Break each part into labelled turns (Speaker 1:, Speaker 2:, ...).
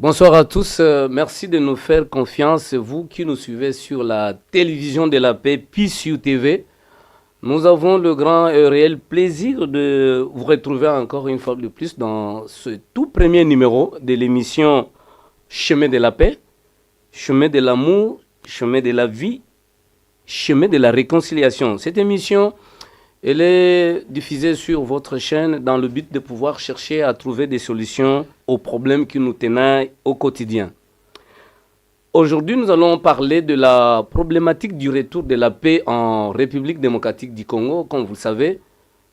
Speaker 1: Bonsoir à tous, merci de nous faire confiance, vous qui nous suivez sur la télévision de la paix, PISU TV. Nous avons le grand et réel plaisir de vous retrouver encore une fois de plus dans ce tout premier numéro de l'émission Chemin de la paix, chemin de l'amour, chemin de la vie, chemin de la réconciliation. Cette émission, elle est diffusée sur votre chaîne dans le but de pouvoir chercher à trouver des solutions aux problèmes qui nous tenaillent au quotidien. Aujourd'hui, nous allons parler de la problématique du retour de la paix en République démocratique du Congo. Comme vous le savez,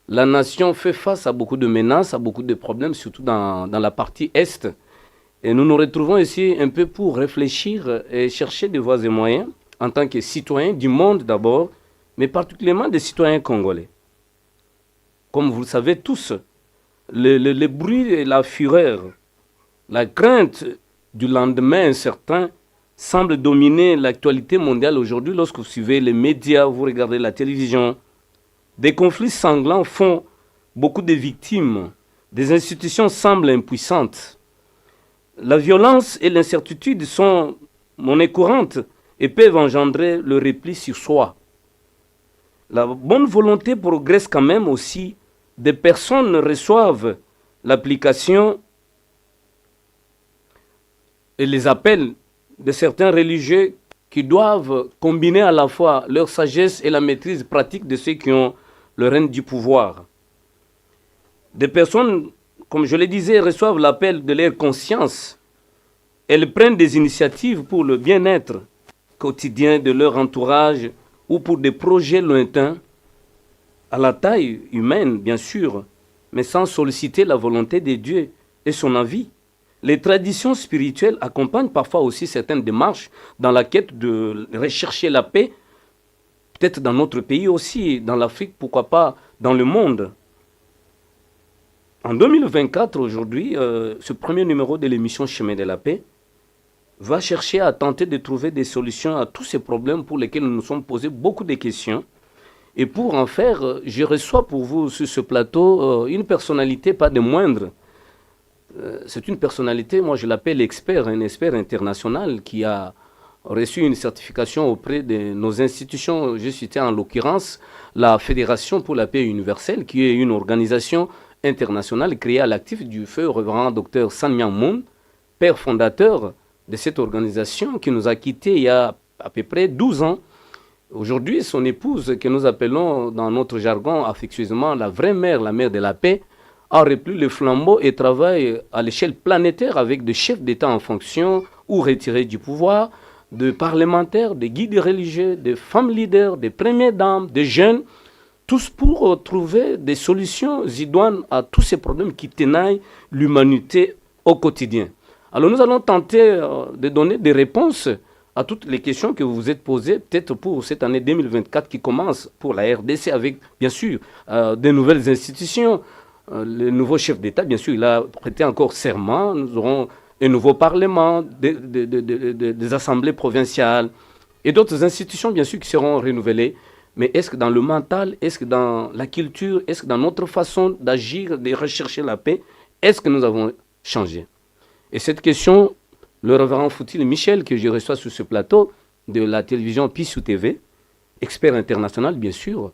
Speaker 1: la nation fait face à beaucoup de menaces, à beaucoup de problèmes, surtout dans la partie Est. Et nous nous retrouvons ici un peu pour réfléchir et chercher des voies et moyens en tant que citoyens du monde d'abord, mais particulièrement des citoyens congolais. Comme vous le savez tous, le bruit et la fureur, la crainte du lendemain incertain semble dominer l'actualité mondiale aujourd'hui. Lorsque vous suivez les médias, vous regardez la télévision, des conflits sanglants font beaucoup de victimes. Des institutions semblent impuissantes. La violence et l'incertitude sont monnaie courante et peuvent engendrer le repli sur soi. La bonne volonté progresse quand même aussi. Des personnes reçoivent l'application et les appels de certains religieux qui doivent combiner à la fois leur sagesse et la maîtrise pratique de ceux qui ont le règne du pouvoir. Des personnes, comme je le disais, reçoivent l'appel de leur conscience. Elles prennent des initiatives pour le bien-être quotidien de leur entourage ou pour des projets lointains, à la taille humaine, bien sûr, mais sans solliciter la volonté de Dieu et son avis. Les traditions spirituelles accompagnent parfois aussi certaines démarches dans la quête de rechercher la paix, peut-être dans notre pays aussi, dans l'Afrique, pourquoi pas dans le monde. En 2024, aujourd'hui, ce premier numéro de l'émission Chemin de la paix va chercher à tenter de trouver des solutions à tous ces problèmes pour lesquels nous nous sommes posés beaucoup de questions. Et pour en faire, je reçois pour vous sur ce plateau une personnalité pas des moindres. C'est une personnalité, moi je l'appelle expert, un expert international qui a reçu une certification auprès de nos institutions. Je citais en l'occurrence la Fédération pour la paix universelle, qui est une organisation internationale créée à l'actif du feu révérend Dr San Myang Moon, père fondateur de cette organisation qui nous a quittés il y a à peu près 12 ans. Aujourd'hui, son épouse, que nous appelons dans notre jargon affectueusement la vraie mère, la mère de la paix, a repris le flambeau et travaille à l'échelle planétaire avec des chefs d'État en fonction ou retirés du pouvoir, de parlementaires, de guides religieux, de femmes leaders, de premières dames, de jeunes, tous pour trouver des solutions idoines à tous ces problèmes qui tenaillent l'humanité au quotidien. Alors nous allons tenter de donner des réponses à toutes les questions que vous vous êtes posées, peut-être pour cette année 2024 qui commence pour la RDC avec, bien sûr, de nouvelles institutions. Le nouveau chef d'État, bien sûr, il a prêté encore serment. Nous aurons un nouveau parlement, des assemblées provinciales et d'autres institutions, bien sûr, qui seront renouvelées. Mais est-ce que dans le mental, est-ce que dans la culture, est-ce que dans notre façon d'agir, de rechercher la paix, est-ce que nous avons changé? Et cette question, le révérend Foutile Michel, que je reçois sur ce plateau de la télévision PISU TV, expert international bien sûr,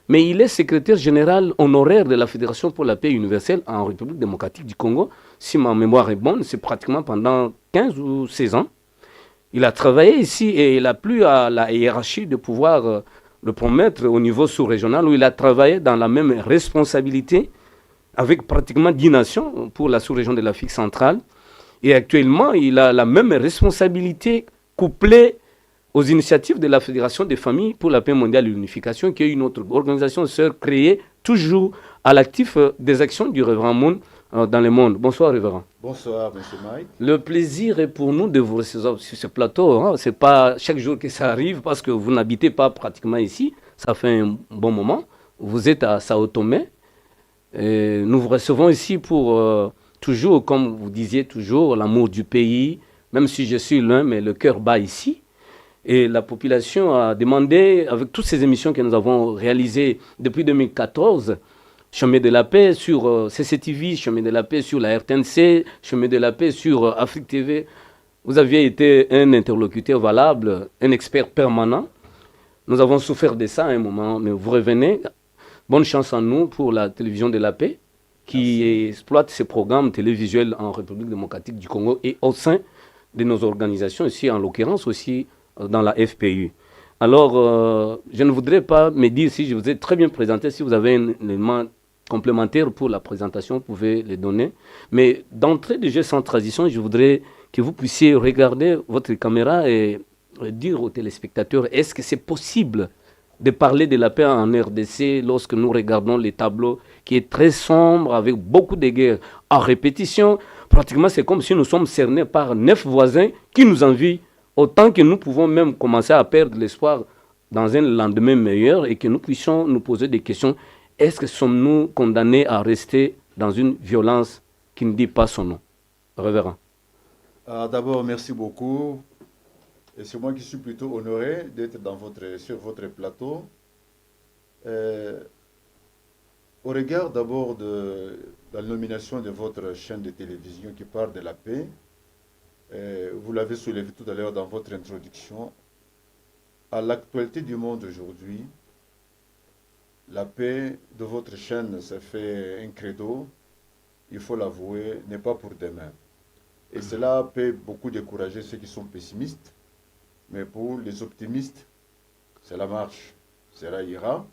Speaker 1: mais il est secrétaire général honoraire de la Fédération pour la paix universelle en République démocratique du Congo. Si ma mémoire est bonne, c'est pratiquement pendant 15 ou 16 ans. Il a travaillé ici et il a plu à la hiérarchie de pouvoir le promettre au niveau sous-régional où il a travaillé dans la même responsabilité avec pratiquement 10 nations pour la sous-région de l'Afrique centrale. Et actuellement, il a la même responsabilité couplée aux initiatives de la Fédération des familles pour la paix mondiale et l'unification, qui est une autre organisation sœur créée toujours à l'actif des actions du révérend Moon dans le monde. Bonsoir, révérend.
Speaker 2: Bonsoir, M. Mike.
Speaker 1: Le plaisir est pour nous de vous recevoir sur ce plateau. Ce n'est pas chaque jour que ça arrive parce que vous n'habitez pas pratiquement ici. Ça fait un bon moment. Vous êtes à Sao Tomé. Et nous vous recevons ici pour... toujours, comme vous disiez toujours, l'amour du pays, même si je suis loin, mais le cœur bat ici. Et la population a demandé, avec toutes ces émissions que nous avons réalisées depuis 2014, Chemin de la paix sur CCTV, Chemin de la paix sur la RTNC, Chemin de la paix sur Afrique TV. Vous aviez été un interlocuteur valable, un expert permanent. Nous avons souffert de ça à un moment, mais vous revenez. Bonne chance à nous pour la télévision de la paix qui exploite ces programmes télévisuels en République démocratique du Congo et au sein de nos organisations, ici en l'occurrence aussi dans la FPU. Alors, je ne voudrais pas me dire si je vous ai très bien présenté, si vous avez un élément complémentaire pour la présentation, vous pouvez les donner. Mais d'entrée de jeu sans transition, je voudrais que vous puissiez regarder votre caméra et dire aux téléspectateurs, est-ce que c'est possible de parler de la paix en RDC lorsque nous regardons les tableaux qui est très sombre avec beaucoup de guerres en répétition. Pratiquement, c'est comme si nous sommes cernés par 9 voisins qui nous envient, autant que nous pouvons même commencer à perdre l'espoir dans un lendemain meilleur et que nous puissions nous poser des questions. Est-ce que sommes-nous condamnés à rester dans une violence qui ne dit pas son nom? Révérend.
Speaker 2: D'abord, merci beaucoup. Et c'est moi qui suis plutôt honoré d'être sur votre plateau. Au regard d'abord de la nomination de votre chaîne de télévision qui parle de la paix, vous l'avez soulevé tout à l'heure dans votre introduction, à l'actualité du monde aujourd'hui, la paix de votre chaîne, ça fait un credo, il faut l'avouer, n'est pas pour demain. Et cela peut beaucoup décourager ceux qui sont pessimistes, mais pour les optimistes, cela marche, cela ira.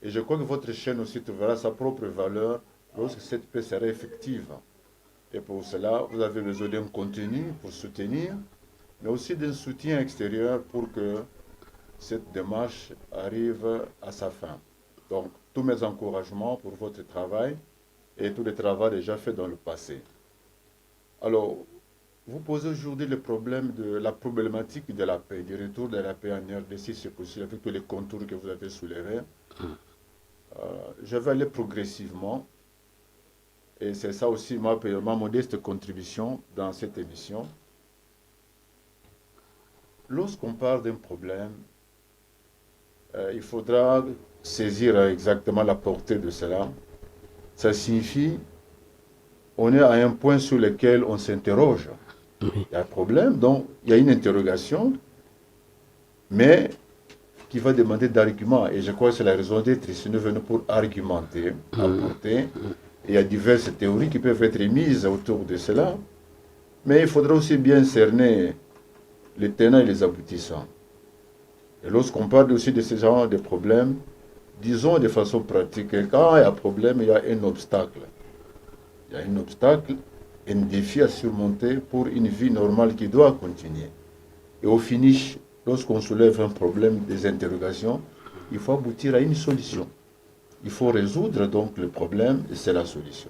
Speaker 2: Et je crois que votre chaîne aussi trouvera sa propre valeur lorsque cette paix sera effective. Et pour cela, vous avez besoin d'un contenu pour soutenir, mais aussi d'un soutien extérieur pour que cette démarche arrive à sa fin. Donc, tous mes encouragements pour votre travail et tout le travail déjà fait dans le passé. Alors, vous posez aujourd'hui le problème de la problématique de la paix, du retour de la paix en RDC, si c'est possible, avec tous les contours que vous avez soulevés. Je vais aller progressivement, et c'est ça aussi ma modeste contribution dans cette émission. Lorsqu'on parle d'un problème, il faudra saisir exactement la portée de cela. Ça signifie on est à un point sur lequel on s'interroge. Il y a un problème, donc il y a une interrogation, mais qui va demander d'arguments. Et je crois que c'est la raison d'être ici. Nous venons pour argumenter, apporter. Et il y a diverses théories qui peuvent être mises autour de cela, mais il faudra aussi bien cerner les tenants et les aboutissants. Et lorsqu'on parle aussi de ce genre de problèmes, disons de façon pratique, quand il y a un problème, il y a un obstacle. Il y a un obstacle, un défi à surmonter pour une vie normale qui doit continuer. Et au finish, lorsqu'on soulève un problème, des interrogations, il faut aboutir à une solution. Il faut résoudre donc le problème et c'est la solution.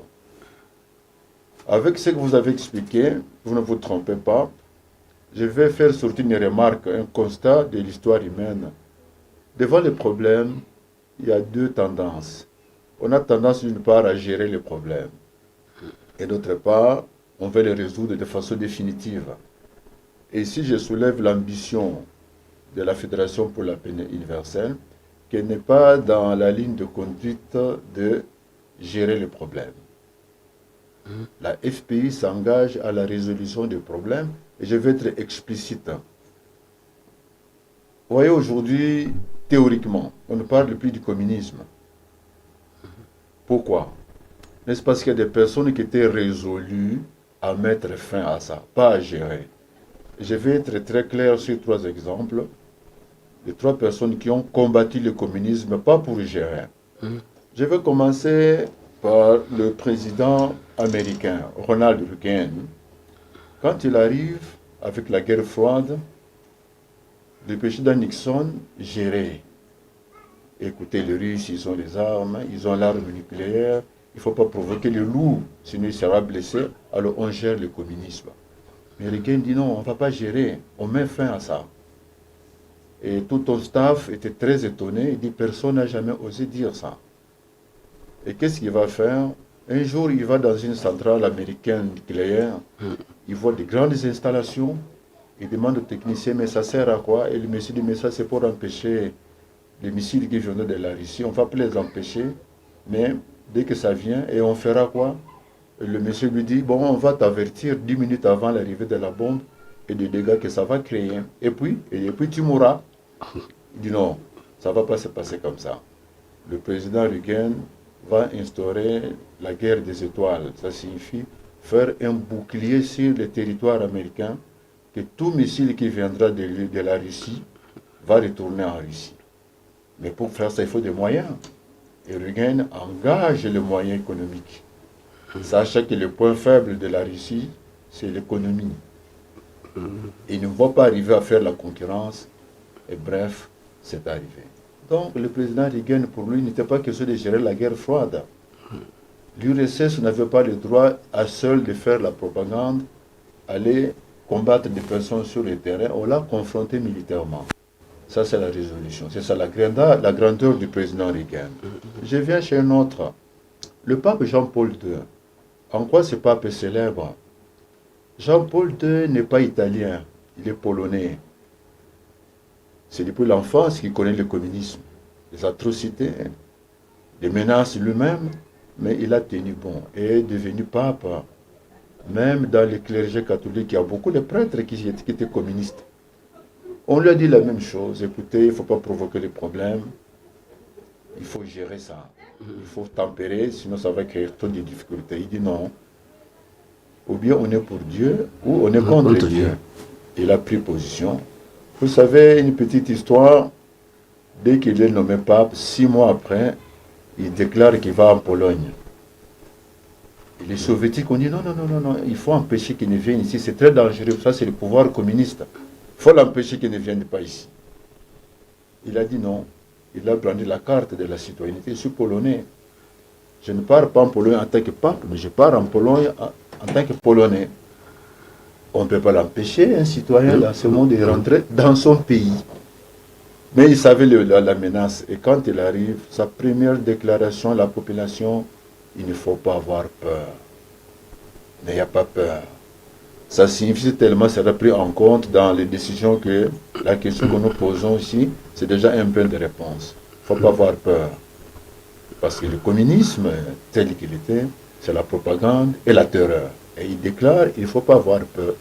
Speaker 2: Avec ce que vous avez expliqué, vous ne vous trompez pas, je vais faire sortir une remarque, un constat de l'histoire humaine. Devant les problèmes, il y a deux tendances. On a tendance d'une part à gérer les problèmes et d'autre part, on veut les résoudre de façon définitive. Et si je soulève l'ambition de la Fédération pour la paix universelle, qu'elle n'est pas dans la ligne de conduite de gérer les problèmes. La FPI s'engage à la résolution des problèmes et je vais être explicite. Vous voyez, aujourd'hui, théoriquement, on ne parle plus du communisme. Pourquoi? N'est-ce pas parce qu'il y a des personnes qui étaient résolues à mettre fin à ça, pas à gérer. Je vais être très clair sur 3 exemples. Les 3 personnes qui ont combattu le communisme, pas pour gérer. Je vais commencer par le président américain, Ronald Reagan. Quand il arrive avec la guerre froide, le président Nixon gérait. Écoutez, les Russes, ils ont les armes, ils ont l'arme nucléaire, il ne faut pas provoquer le loup, sinon il sera blessé, alors on gère le communisme. Mais Reagan dit non, on ne va pas gérer, on met fin à ça. Et tout ton staff était très étonné, il dit personne n'a jamais osé dire ça. Et qu'est-ce qu'il va faire? Un jour, il va dans une centrale américaine nucléaire, il voit de grandes installations, il demande au technicien, mais ça sert à quoi? Et le monsieur dit, mais ça c'est pour empêcher les missiles qui viennent de la Russie, on ne va pas les empêcher, mais dès que ça vient, et on fera quoi? Et le monsieur lui dit, bon, on va t'avertir 10 minutes avant l'arrivée de la bombe et des dégâts que ça va créer. Et puis tu mourras. Il dit non, ça ne va pas se passer comme ça. Le président Reagan va instaurer la guerre des étoiles. Ça signifie faire un bouclier sur le territoire américain, que tout missile qui viendra de la Russie va retourner en Russie. Mais pour faire ça, il faut des moyens. Et Reagan engage les moyens économiques. Sachant que le point faible de la Russie, c'est l'économie. Ils ne vont pas arriver à faire la concurrence. Et bref, c'est arrivé. Donc le président Reagan, pour lui, n'était pas question de gérer la guerre froide. L'URSS n'avait pas le droit à seul de faire la propagande, aller combattre des personnes sur le terrain. On l'a confronté militairement. Ça, c'est la résolution. C'est ça la grandeur du président Reagan. Je viens chez un autre. Le pape Jean-Paul II. En quoi ce pape est célèbre? Jean-Paul II n'est pas italien, il est polonais. C'est depuis l'enfance qu'il connaît le communisme, les atrocités, les menaces lui-même, mais il a tenu bon et est devenu pape. Même dans les clergés catholiques, il y a beaucoup de prêtres qui étaient communistes. On lui a dit la même chose, écoutez, il ne faut pas provoquer les problèmes, il faut gérer ça, il faut tempérer, sinon ça va créer trop de difficultés. Il dit non, ou bien on est pour Dieu, ou on est contre Dieu. Il a pris position. Vous savez, une petite histoire, dès qu'il est nommé pape, 6 mois après, il déclare qu'il va en Pologne. Et les soviétiques ont dit non, il faut empêcher qu'il ne vienne ici, c'est très dangereux, ça c'est le pouvoir communiste. Il faut l'empêcher qu'il ne vienne pas ici. Il a dit non, il a brandi la carte de la citoyenneté, je suis polonais. Je ne pars pas en Pologne en tant que pape, mais je pars en Pologne en tant que Polonais. On ne peut pas l'empêcher, un citoyen dans ce monde, de rentrer dans son pays. Mais il savait la menace. Et quand il arrive, sa première déclaration à la population, il ne faut pas avoir peur. N'ayez pas peur. Ça signifie tellement, ça sera pris en compte dans les décisions que la question que nous posons ici, c'est déjà un peu de réponse. Il ne faut pas avoir peur. Parce que le communisme, tel qu'il était, c'est la propagande et la terreur. Et il déclare qu'il ne faut pas avoir peur.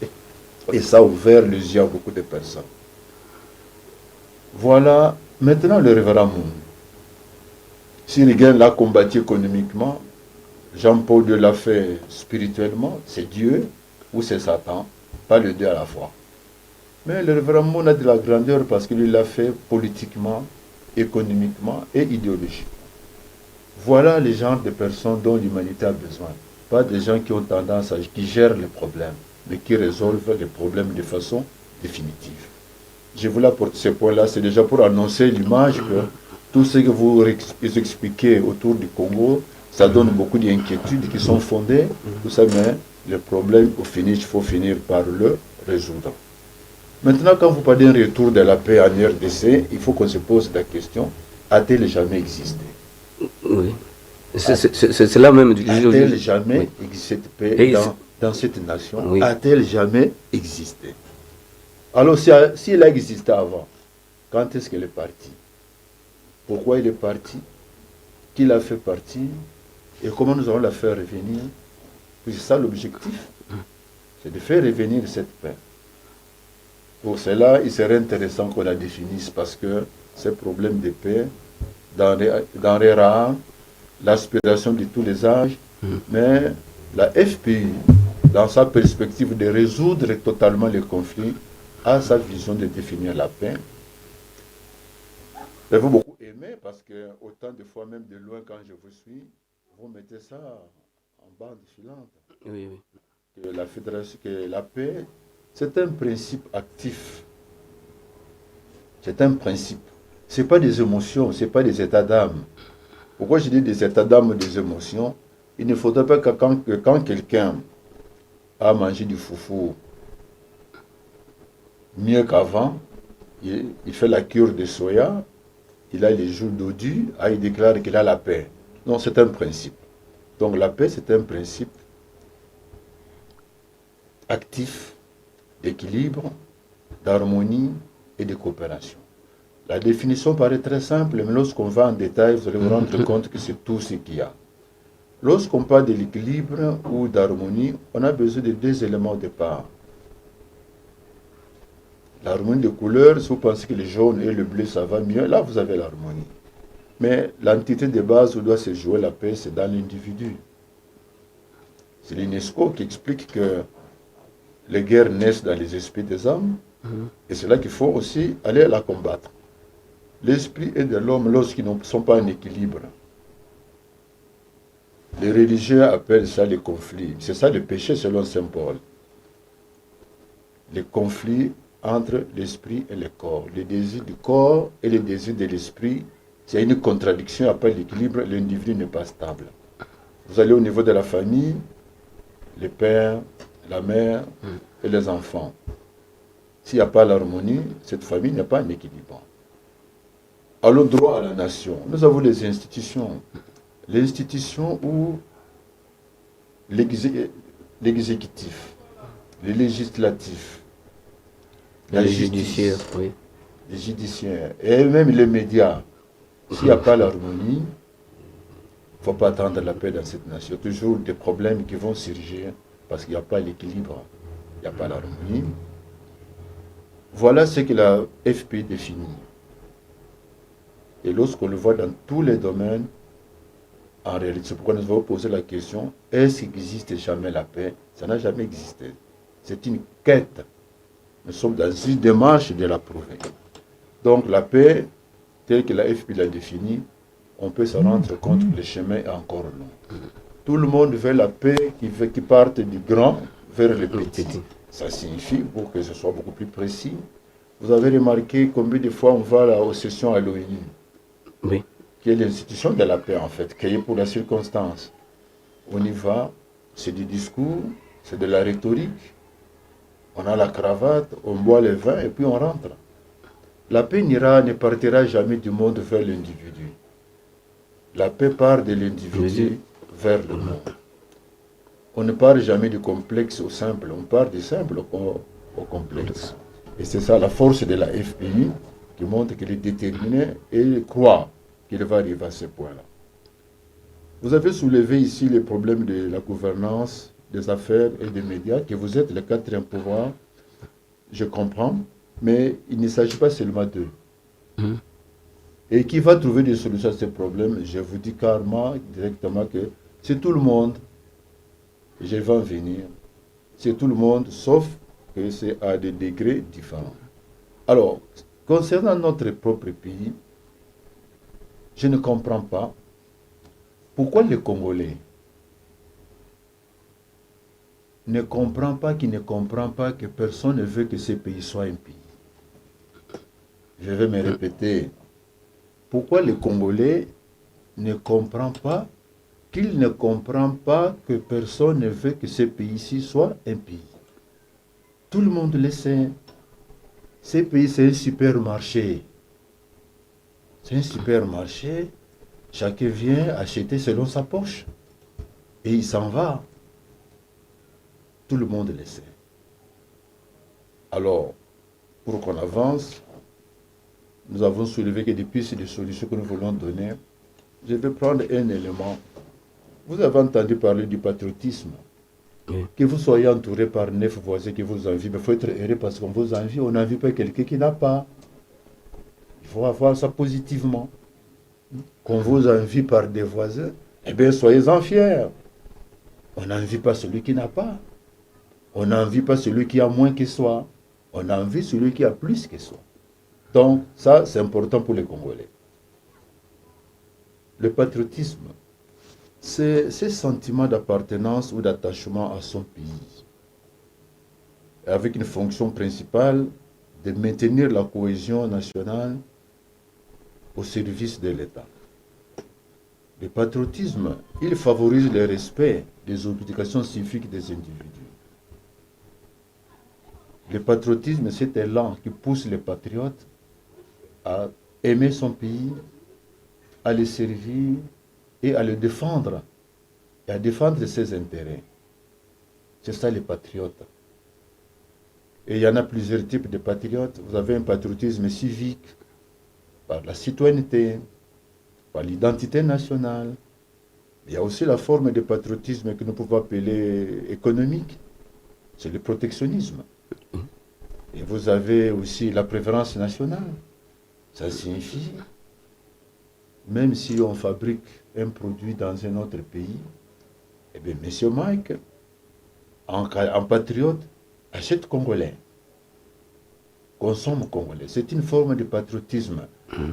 Speaker 2: Et ça a ouvert les yeux à beaucoup de personnes. Voilà, maintenant le révérend Moon. Si Reagan l'a combattu économiquement, Jean-Paul II l'a fait spirituellement, c'est Dieu ou c'est Satan, pas les deux à la fois. Mais le révérend Moon a de la grandeur parce qu'il l'a fait politiquement, économiquement et idéologiquement. Voilà les genres de personnes dont l'humanité a besoin. Pas des gens qui ont tendance qui gèrent les problèmes, mais qui résolvent les problèmes de façon définitive. Je voulais apporter ce point-là, c'est déjà pour annoncer l'image que tout ce que vous expliquez autour du Congo, ça donne beaucoup d'inquiétudes qui sont fondées, tout ça, mais le problème, au finish, il faut finir par le résoudre. Maintenant, quand vous parlez d'un retour de la paix en RDC, il faut qu'on se pose la question, a-t-elle jamais existé?
Speaker 1: Oui. C'est là même.
Speaker 2: A-t-elle jamais existé cette paix dans cette nation? Oui. A-t-elle jamais existé? Alors, si elle a existé avant, quand est-ce qu'elle est partie? Pourquoi elle est partie? Qui l'a fait partir? Et comment nous allons la faire revenir? C'est ça l'objectif, c'est de faire revenir cette paix. Pour cela, il serait intéressant qu'on la définisse parce que ces problèmes de paix, dans les rangs, l'aspiration de tous les âges, mais la FPI, dans sa perspective de résoudre totalement les conflits, a sa vision de définir la paix. J'avais beaucoup aimé parce que autant de fois, même de loin quand je vous suis, vous mettez ça en bande filante.
Speaker 1: Oui, oui.
Speaker 2: Que la fédération, que la paix, c'est un principe actif. C'est un principe. Ce n'est pas des émotions, ce n'est pas des états d'âme. Pourquoi je dis des états d'âme ou des émotions? Il ne faudrait pas que quand quelqu'un a mangé du foufou mieux qu'avant, il fait la cure de soya, il a les jours dodu, il déclare qu'il a la paix. Non, c'est un principe. Donc la paix, c'est un principe actif, d'équilibre, d'harmonie et de coopération. La définition paraît très simple, mais lorsqu'on va en détail, vous allez vous rendre compte que c'est tout ce qu'il y a. Lorsqu'on parle de l'équilibre ou d'harmonie, on a besoin de deux éléments au départ. L'harmonie de couleurs, si vous pensez que le jaune et le bleu, ça va mieux, là vous avez l'harmonie. Mais l'entité de base où doit se jouer la paix, c'est dans l'individu. C'est l'UNESCO qui explique que les guerres naissent dans les esprits des hommes, et c'est là qu'il faut aussi aller la combattre. L'esprit est de l'homme lorsqu'ils ne sont pas en équilibre. Les religieux appellent ça les conflits. C'est ça le péché selon Saint Paul. Les conflits entre l'esprit et le corps. Les désirs du corps et les désirs de l'esprit, c'est une contradiction. Après l'équilibre, l'individu n'est pas stable. Vous allez au niveau de la famille, les pères, la mère et les enfants. S'il n'y a pas l'harmonie, cette famille n'est pas en équilibre. Allons droit à la nation. Nous avons les institutions. L'institution où l'exécutif, le législatif, la
Speaker 1: judiciaire,
Speaker 2: justice,
Speaker 1: oui.
Speaker 2: les judiciaires et même les médias. S'il n'y a pas l'harmonie, il ne faut pas attendre la paix dans cette nation. Il y a toujours des problèmes qui vont surgir parce qu'il n'y a pas l'équilibre, il n'y a pas l'harmonie. Voilà ce que la FP définit. Et lorsqu'on le voit dans tous les domaines, en réalité, c'est pourquoi nous avons posé la question, est-ce qu'il n'existe jamais la paix? Ça n'a jamais existé. C'est une quête. Nous sommes dans une démarche de la prouver. Donc la paix, telle que la FP l'a définie, on peut se rendre compte que le chemin est encore long. Tout le monde veut la paix qui parte du grand vers le petit. Ça signifie, pour que ce soit beaucoup plus précis, vous avez remarqué combien de fois on va aux sessions à l'ONU,
Speaker 1: Oui.
Speaker 2: qui est l'institution de la paix en fait, créée pour la circonstance. On y va, c'est du discours, c'est de la rhétorique, on a la cravate, on boit le vin et puis on rentre. La paix ne partira jamais du monde vers l'individu. La paix part de l'individu vers le monde. On ne part jamais du complexe au simple, on part du simple au complexe. Et c'est ça la force de la FPI qui montre qu'elle est déterminée et elle croit qu'il va arriver à ce point-là. Vous avez soulevé ici les problèmes de la gouvernance, des affaires et des médias, que vous êtes le quatrième pouvoir, je comprends, mais il ne s'agit pas seulement d'eux. Et qui va trouver des solutions à ces problèmes, je vous dis carrément, directement, que c'est tout le monde, et je vais en venir, c'est tout le monde, sauf que c'est à des degrés différents. Alors, concernant notre propre pays, je ne comprends pas pourquoi les Congolais ne comprend pas qu'il ne comprend pas que personne ne veut que ce pays soit un pays. Je vais me répéter. Pourquoi les Congolais ne comprend pas qu'il ne comprend pas que personne ne veut que ce pays-ci soit un pays? Tout le monde le sait. Ce pays, c'est un supermarché. C'est un supermarché. Chacun vient acheter selon sa poche. Et il s'en va. Tout le monde le sait. Alors, pour qu'on avance, nous avons soulevé que des pistes de solutions que nous voulons donner. Je vais prendre un élément. Vous avez entendu parler du patriotisme.
Speaker 1: Oui.
Speaker 2: Que vous soyez entouré par 9 voisins qui vous envient, mais il faut être heureux parce qu'on vous envie. On n'envie pas quelqu'un qui n'a pas. Il faut avoir ça positivement. Qu'on vous envie par des voisins, eh bien, soyez-en fiers. On n'envie pas celui qui n'a pas. On n'envie pas celui qui a moins que soi. On envie celui qui a plus que soi. Donc, ça, c'est important pour les Congolais. Le patriotisme, c'est ce sentiment d'appartenance ou d'attachement à son pays, avec une fonction principale de maintenir la cohésion nationale au service de l'État. Le patriotisme, il favorise le respect des obligations civiques des individus. Le patriotisme, c'est un élan qui pousse les patriotes à aimer son pays, à le servir et à le défendre, et à défendre ses intérêts. C'est ça les patriotes. Et il y en a plusieurs types de patriotes. Vous avez un patriotisme civique, par la citoyenneté, par l'identité nationale. Il y a aussi la forme de patriotisme que nous pouvons appeler économique. C'est le protectionnisme. Et vous avez aussi la préférence nationale. Ça signifie, même si on fabrique un produit dans un autre pays, eh bien, M. Mike, en patriote, achète congolais, consomme congolais. C'est une forme de patriotisme.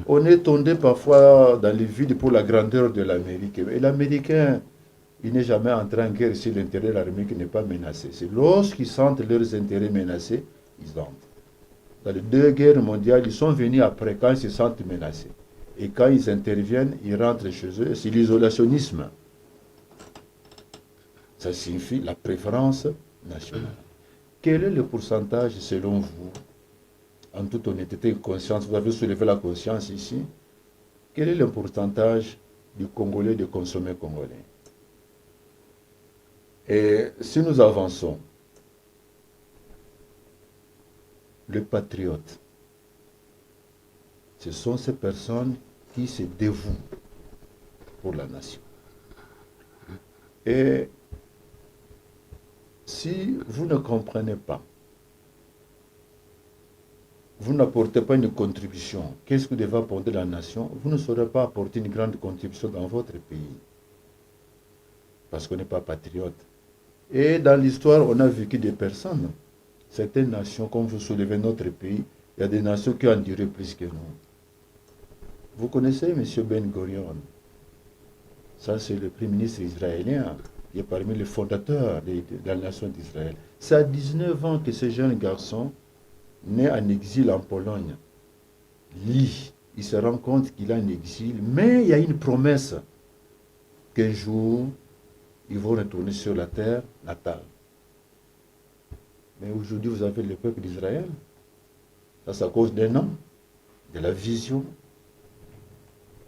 Speaker 2: On est tombé parfois dans les vides pour la grandeur de l'Amérique. Et l'Américain, il n'est jamais entré en guerre si l'intérêt de l'Amérique n'est pas menacé. C'est lorsqu'ils sentent leurs intérêts menacés, ils entrent. Dans les 2 guerres mondiales, ils sont venus après, quand ils se sentent menacés. Et quand ils interviennent, ils rentrent chez eux. C'est l'isolationnisme. Ça signifie la préférence nationale. Quel est le pourcentage, selon vous, en toute honnêteté et conscience, vous avez soulevé la conscience ici, quel est le pourcentage du Congolais de consommer congolais? Et si nous avançons, le patriote, ce sont ces personnes qui se dévouent pour la nation. Et si vous ne comprenez pas, vous n'apportez pas une contribution, qu'est-ce que devait apporter la nation, vous ne saurez pas apporter une grande contribution dans votre pays. Parce qu'on n'est pas patriote. Et dans l'histoire, on a vécu des personnes. Certaines nations, comme vous soulevez notre pays, il y a des nations qui ont enduré plus que nous. Vous connaissez M. Ben Gurion? Ça, c'est le premier ministre israélien. Il est parmi les fondateurs de la nation d'Israël. C'est à 19 ans que ce jeune garçon, né en exil en Pologne, lit. Il se rend compte qu'il est en exil, mais il y a une promesse qu'un jour, ils vont retourner sur la terre natale. Mais aujourd'hui, vous avez le peuple d'Israël. Ça, c'est à cause d'un homme, de la vision.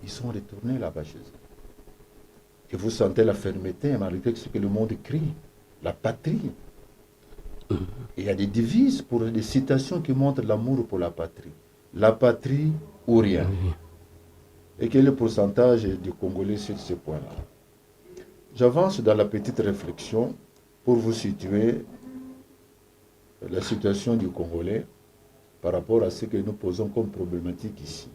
Speaker 2: Ils sont retournés là-bas chez eux. Et vous sentez la fermeté, malgré ce que le monde crie. La patrie. Et il y a des devises, pour des citations qui montrent l'amour pour la patrie. La patrie ou rien. Et quel est le pourcentage des Congolais sur ce point-là? J'avance dans la petite réflexion pour vous situer la situation du Congolais par rapport à ce que nous posons comme problématique ici.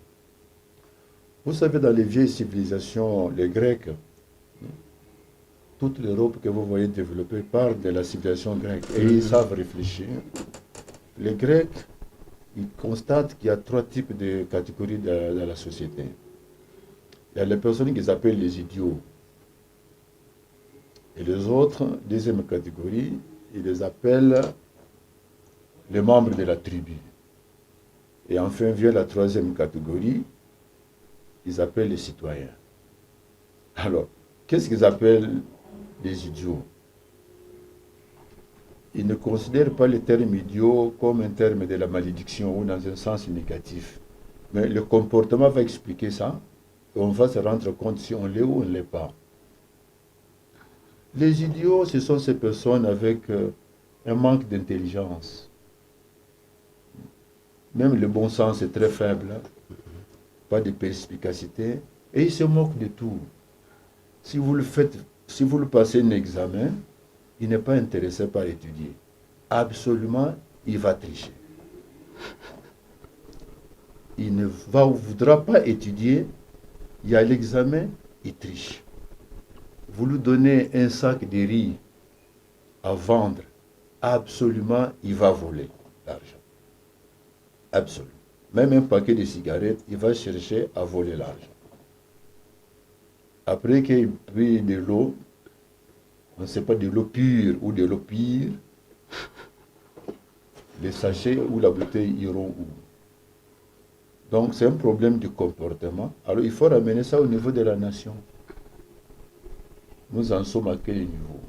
Speaker 2: Vous savez, dans les vieilles civilisations, les Grecs, toute l'Europe que vous voyez développer parle de la civilisation grecque et ils savent réfléchir. Les Grecs, ils constatent qu'il y a 3 types de catégories dans la société. Il y a les personnes qu'ils appellent les idiots. Et les autres, deuxième catégorie, ils les appellent les membres de la tribu. Et enfin vient la 3e catégorie, ils appellent les citoyens. Alors, qu'est-ce qu'ils appellent les idiots? Ils ne considèrent pas le terme idiot comme un terme de la malédiction ou dans un sens négatif. Mais le comportement va expliquer ça, et on va se rendre compte si on l'est ou on ne l'est pas. Les idiots, ce sont ces personnes avec un manque d'intelligence. Même le bon sens est très faible, pas de perspicacité, et ils se moquent de tout. Si vous le passez un examen, il n'est pas intéressé par étudier. Absolument, il va tricher. Il ne voudra pas étudier, il y a l'examen, il triche. Vous lui donnez un sac de riz à vendre, absolument, il va voler l'argent. Absolument. Même un paquet de cigarettes, il va chercher à voler l'argent. Après qu'il prie de l'eau, on ne sait pas de l'eau pure ou de l'eau pire, les sachets ou la bouteille iront où? Donc c'est un problème de comportement. Alors il faut ramener ça au niveau de la nation. Nous en sommes à quel niveau?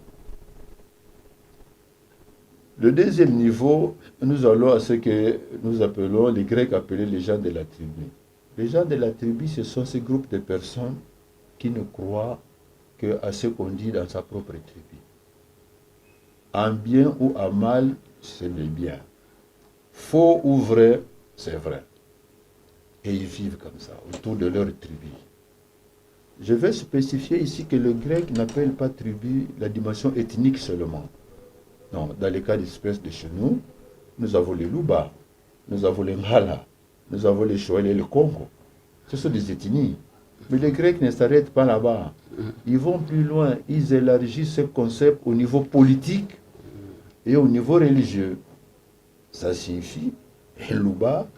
Speaker 2: Le deuxième niveau, nous allons à ce que nous appelons, les Grecs appelaient les gens de la tribu. Les gens de la tribu, ce sont ces groupes de personnes qui ne croient qu'à ce qu'on dit dans sa propre tribu. En bien ou en mal, c'est le bien. Faux ou vrai, c'est vrai. Et ils vivent comme ça, autour de leur tribu. Je vais spécifier ici que le grec n'appelle pas tribu la dimension ethnique seulement. Non, dans les cas d'espèces de chez nous, nous avons les Luba, nous avons les Ngala, nous avons les Shoel et le Congo. Ce sont des ethnies. Mais les Grecs ne s'arrêtent pas là-bas. Ils vont plus loin, ils élargissent ce concept au niveau politique et au niveau religieux. Ça signifie un Luba,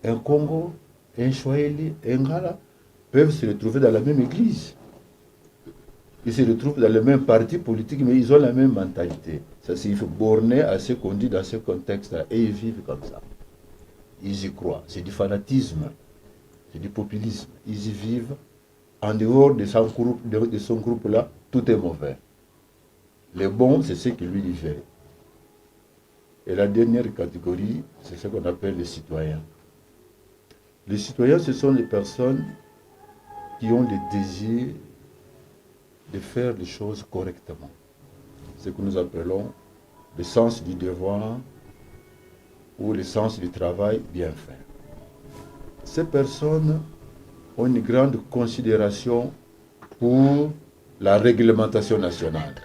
Speaker 2: un Congo, un Shoel, un Ngala peuvent se retrouver dans la même église. Ils se retrouvent dans le même parti politique, mais ils ont la même mentalité. Ça signifie borner à ce qu'on dit dans ce contexte-là. Et ils vivent comme ça. Ils y croient. C'est du fanatisme. C'est du populisme. Ils y vivent. En dehors de son groupe-là, tout est mauvais. Le bon, c'est ce qui lui fait. Et la dernière catégorie, c'est ce qu'on appelle les citoyens. Les citoyens, ce sont les personnes qui ont le désir de faire les choses correctement. Ce que nous appelons le sens du devoir ou le sens du travail bien fait. Ces personnes ont une grande considération pour la réglementation nationale.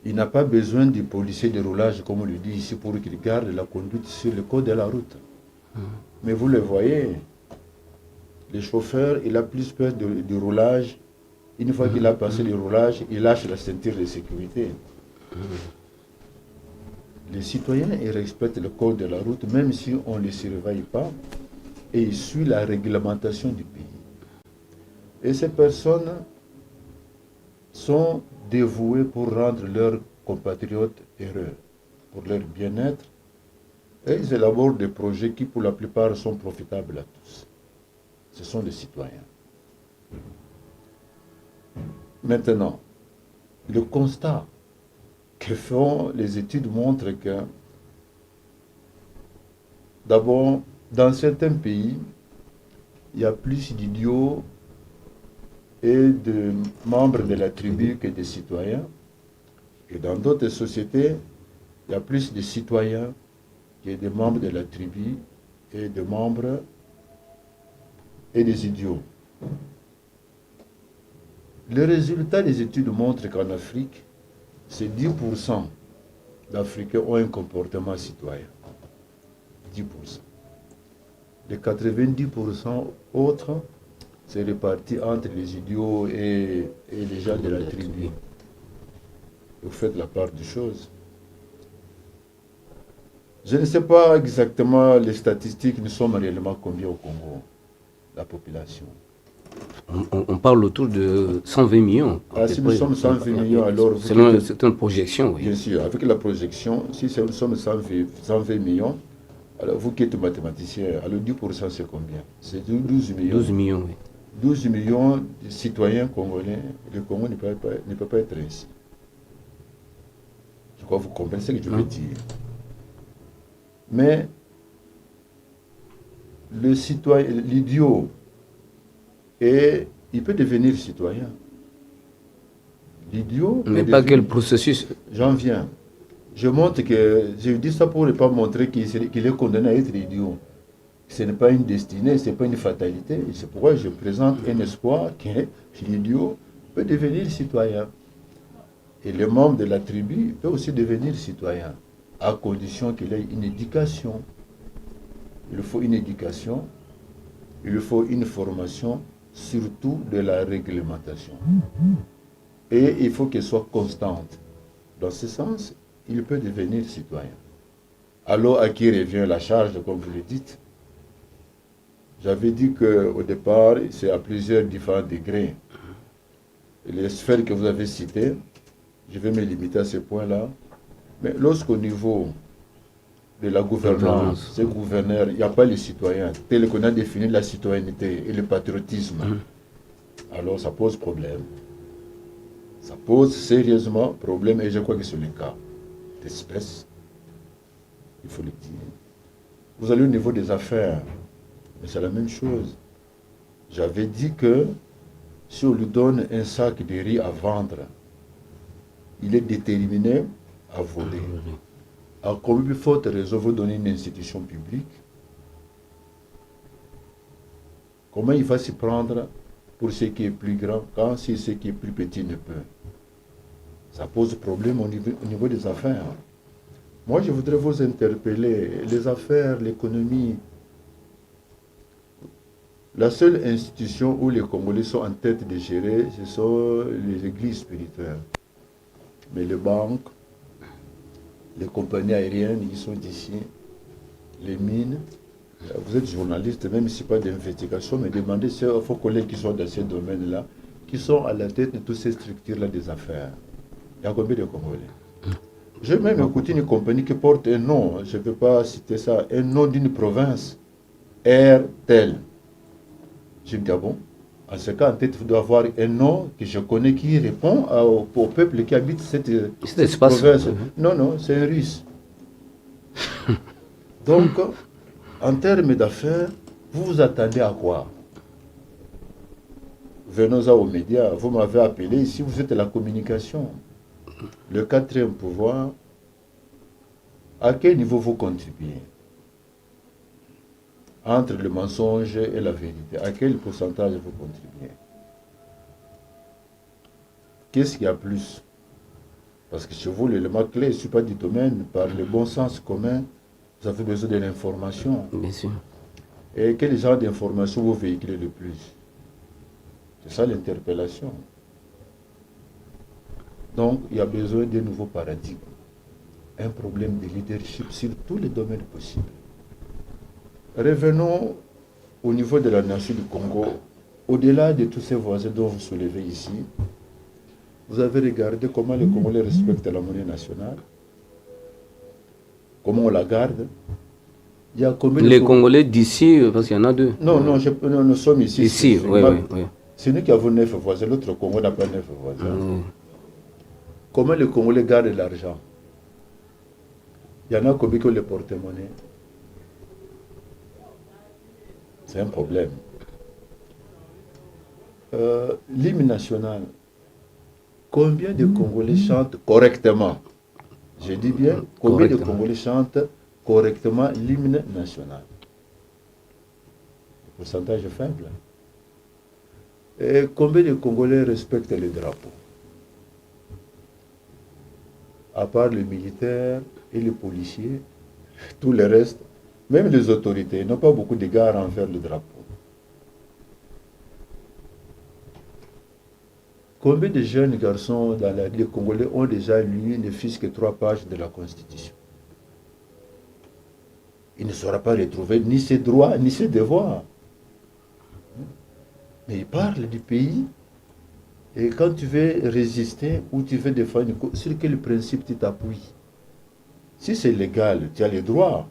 Speaker 2: Il n'a pas besoin du policier de roulage, comme on le dit ici, pour qu'il garde la conduite sur le code de la route. Mais vous le voyez, le chauffeur, il a plus peur du roulage. Une fois qu'il a passé le roulage, il lâche la ceinture de sécurité. Les citoyens, ils respectent le code de la route, même si on ne les surveille pas, et ils suivent la réglementation du pays. Et ces personnes sont dévouées pour rendre leurs compatriotes heureux, pour leur bien-être, et ils élaborent des projets qui, pour la plupart, sont profitables à tous. Ce sont des citoyens. Maintenant, le constat que font les études montre que, d'abord, dans certains pays, il y a plus d'idiots et de membres de la tribu que de citoyens. Et dans d'autres sociétés, il y a plus de citoyens que de membres de la tribu et de membres et des idiots. Le résultat des études montre qu'en Afrique, c'est 10% d'Africains ont un comportement citoyen. 10%. Les 90% autres, c'est réparti entre les idiots et les gens de la tribu. Vous faites la part des choses. Je ne sais pas exactement les statistiques, nous sommes réellement combien au Congo, la population.
Speaker 1: On parle autour de 120 millions.
Speaker 2: Ah, si nous sommes 120 millions, alors...
Speaker 1: C'est une projection, oui.
Speaker 2: Bien sûr, avec la projection, si nous sommes 120 millions, alors vous qui êtes mathématicien, alors 10% c'est combien? C'est 12 millions.
Speaker 1: 12 millions, oui.
Speaker 2: 12 millions de citoyens congolais, le Congo ne peut pas être ainsi. Je crois que vous comprenez ce que je veux dire. Mais le citoyen, l'idiot, et il peut devenir citoyen. L'idiot.
Speaker 1: Mais pas quel processus.
Speaker 2: J'en viens. Je montre que, je dis ça pour ne pas montrer qu'il est condamné à être idiot. Ce n'est pas une destinée, ce n'est pas une fatalité. C'est pourquoi je présente un espoir que l'idiot peut devenir citoyen. Et le membre de la tribu peut aussi devenir citoyen, à condition qu'il ait une éducation. Il faut une éducation, il faut une formation, surtout de la réglementation. Et il faut qu'elle soit constante. Dans ce sens, il peut devenir citoyen. Alors, à qui revient la charge, comme vous le dites? J'avais dit qu'au départ, c'est à plusieurs différents degrés. Et les sphères que vous avez citées, je vais me limiter à ce point-là. Mais lorsqu'au niveau de la gouvernance, ces gouverneurs, il n'y a pas les citoyens, tel qu'on a défini la citoyenneté et le patriotisme, alors ça pose problème. Ça pose sérieusement problème, et je crois que c'est le cas d'espèces. Il faut le dire. Vous allez au niveau des affaires, mais c'est la même chose. J'avais dit que si on lui donne un sac de riz à vendre, il est déterminé à voler. À combien de forte raison vous donnez une institution publique comment il va s'y prendre pour ce qui est plus grand quand si ce qui est plus petit ne peut. Ça pose problème au niveau des affaires. Moi, je voudrais vous interpeller. Les affaires, l'économie, la seule institution où les Congolais sont en tête de gérer, ce sont les églises spirituelles. Mais les banques, les compagnies aériennes qui sont ici, les mines, vous êtes journaliste, même si pas d'investigation, mais demandez à vos collègues qui sont dans ces domaines-là, qui sont à la tête de toutes ces structures-là des affaires. Il y a combien de Congolais? J'ai même écouté une compagnie qui porte un nom, je ne peux pas citer ça, un nom d'une province, Airtel. Je me dis, ah bon, en ce cas, en tête, il doit avoir un nom que je connais qui répond au peuple qui habite cette province. Non, non, c'est un russe. Donc, en termes d'affaires, vous vous attendez à quoi? Venons-en aux médias. Vous m'avez appelé ici, vous êtes la communication. Le quatrième pouvoir, à quel niveau vous contribuez? Entre le mensonge et la vérité, à quel pourcentage vous contribuez? Qu'est-ce qu'il y a plus? Parce que chez vous, l'élément clé, je ne suis pas du domaine, par le bon sens commun, vous avez besoin de l'information.
Speaker 1: Bien sûr.
Speaker 2: Et quel genre d'information vous véhiculez le plus? C'est ça l'interpellation. Donc, il y a besoin d'un nouveau paradigme. Un problème de leadership sur tous les domaines possibles. Revenons au niveau de la nation du Congo. Au-delà de tous ces voisins dont vous soulevez ici, vous avez regardé comment les Congolais respectent la monnaie nationale, comment on la garde. Il y a combien
Speaker 1: les Congolais d'ici, parce qu'il y en a deux.
Speaker 2: Non, non, nous sommes ici.
Speaker 1: Ici, oui, oui.
Speaker 2: C'est nous qui avons 9 voisins, l'autre Congo n'a pas 9 voisins. Comment les Congolais gardent l'argent? Il y en a combien qui ont le porte-monnaie? C'est un problème. L'hymne national, combien de Congolais chantent correctement? Je dis bien, combien de Congolais chantent correctement l'hymne national? Le pourcentage est faible. Et combien de Congolais respectent les drapeaux? À part les militaires et les policiers, tout le reste, même les autorités, n'ont pas beaucoup d'égards envers le drapeau. Combien de jeunes garçons dans les Congolais ont déjà lu ne fût-ce que 3 pages de la Constitution? Il ne saura pas retrouver ni ses droits ni ses devoirs. Mais il parle du pays. Et quand tu veux résister ou tu veux défendre, sur quel principe tu t'appuies? Si c'est légal, tu as le droit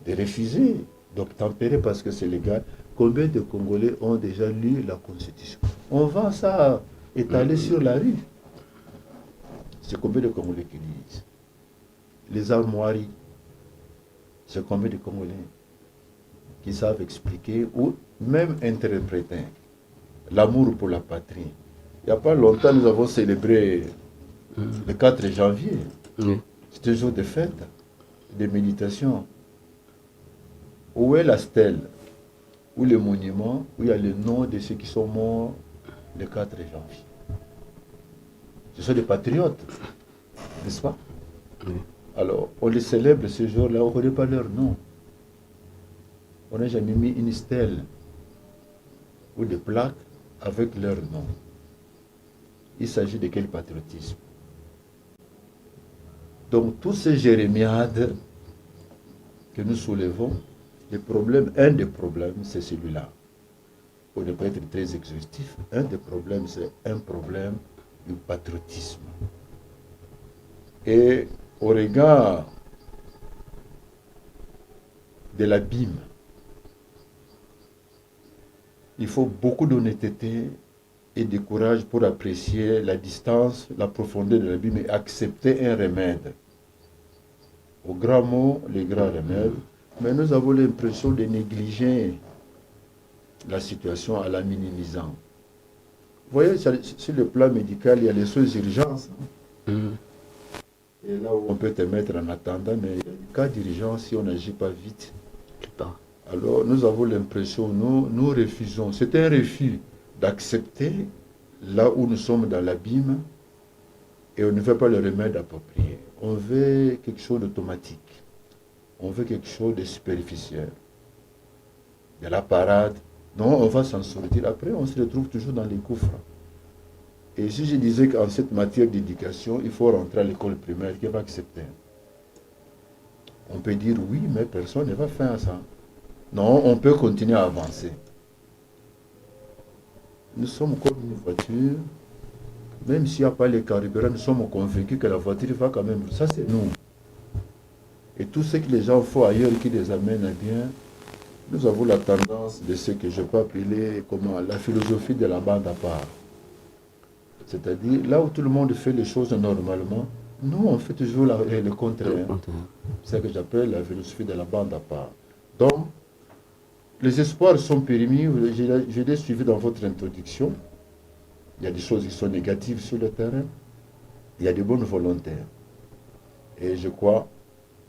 Speaker 2: de refuser, d'obtempérer parce que c'est légal. Combien de Congolais ont déjà lu la Constitution? On va ça étaler sur la rue. C'est combien de Congolais qui lisent? Les armoiries, c'est combien de Congolais qui savent expliquer ou même interpréter l'amour pour la patrie? Il n'y a pas longtemps, nous avons célébré le 4 janvier. C'est un jour de fête, de méditation. Où est la stèle? Où le monument? Où il y a le nom de ceux qui sont morts le 4 janvier? Ce sont des patriotes, n'est-ce pas? Alors, on les célèbre ce jour-là, on ne connaît pas leur nom. On n'a jamais mis une stèle ou des plaques avec leur nom. Il s'agit de quel patriotisme? Donc, tous ces jérémiades que nous soulevons, un des problèmes, c'est celui-là. Pour ne pas être très exhaustif, un des problèmes, c'est un problème du patriotisme. Et au regard de l'abîme, il faut beaucoup d'honnêteté et de courage pour apprécier la distance, la profondeur de l'abîme et accepter un remède. Au grand mot, les grands remèdes, mais nous avons l'impression de négliger la situation en la minimisant. Vous voyez, sur le plan médical, il y a les soins d'urgence. Et là où on peut te mettre en attendant, mais il y a des cas d'urgence, si on n'agit pas vite, Alors nous avons l'impression, nous refusons. C'est un refus d'accepter là où nous sommes dans l'abîme et on ne fait pas le remède approprié. On veut quelque chose d'automatique. On veut quelque chose de superficiel. Il y a la parade. Non, on va s'en sortir. Après, on se retrouve toujours dans les gouffres. Et si je disais qu'en cette matière d'éducation, il faut rentrer à l'école primaire, qui va accepter? On peut dire oui, mais personne ne va faire ça. Non, on peut continuer à avancer. Nous sommes comme une voiture. Même s'il n'y a pas les carburants, nous sommes convaincus que la voiture va quand même. Ça, c'est nous. Et tout ce que les gens font ailleurs qui les amène à bien, nous avons la tendance de ce que je peux appeler comment, la philosophie de la bande à part. C'est-à-dire, là où tout le monde fait les choses normalement, nous, on fait toujours le contraire. C'est ce que j'appelle la philosophie de la bande à part. Donc, les espoirs sont permis, je l'ai suivi dans votre introduction. Il y a des choses qui sont négatives sur le terrain. Il y a des bonnes volontaires. Et je crois,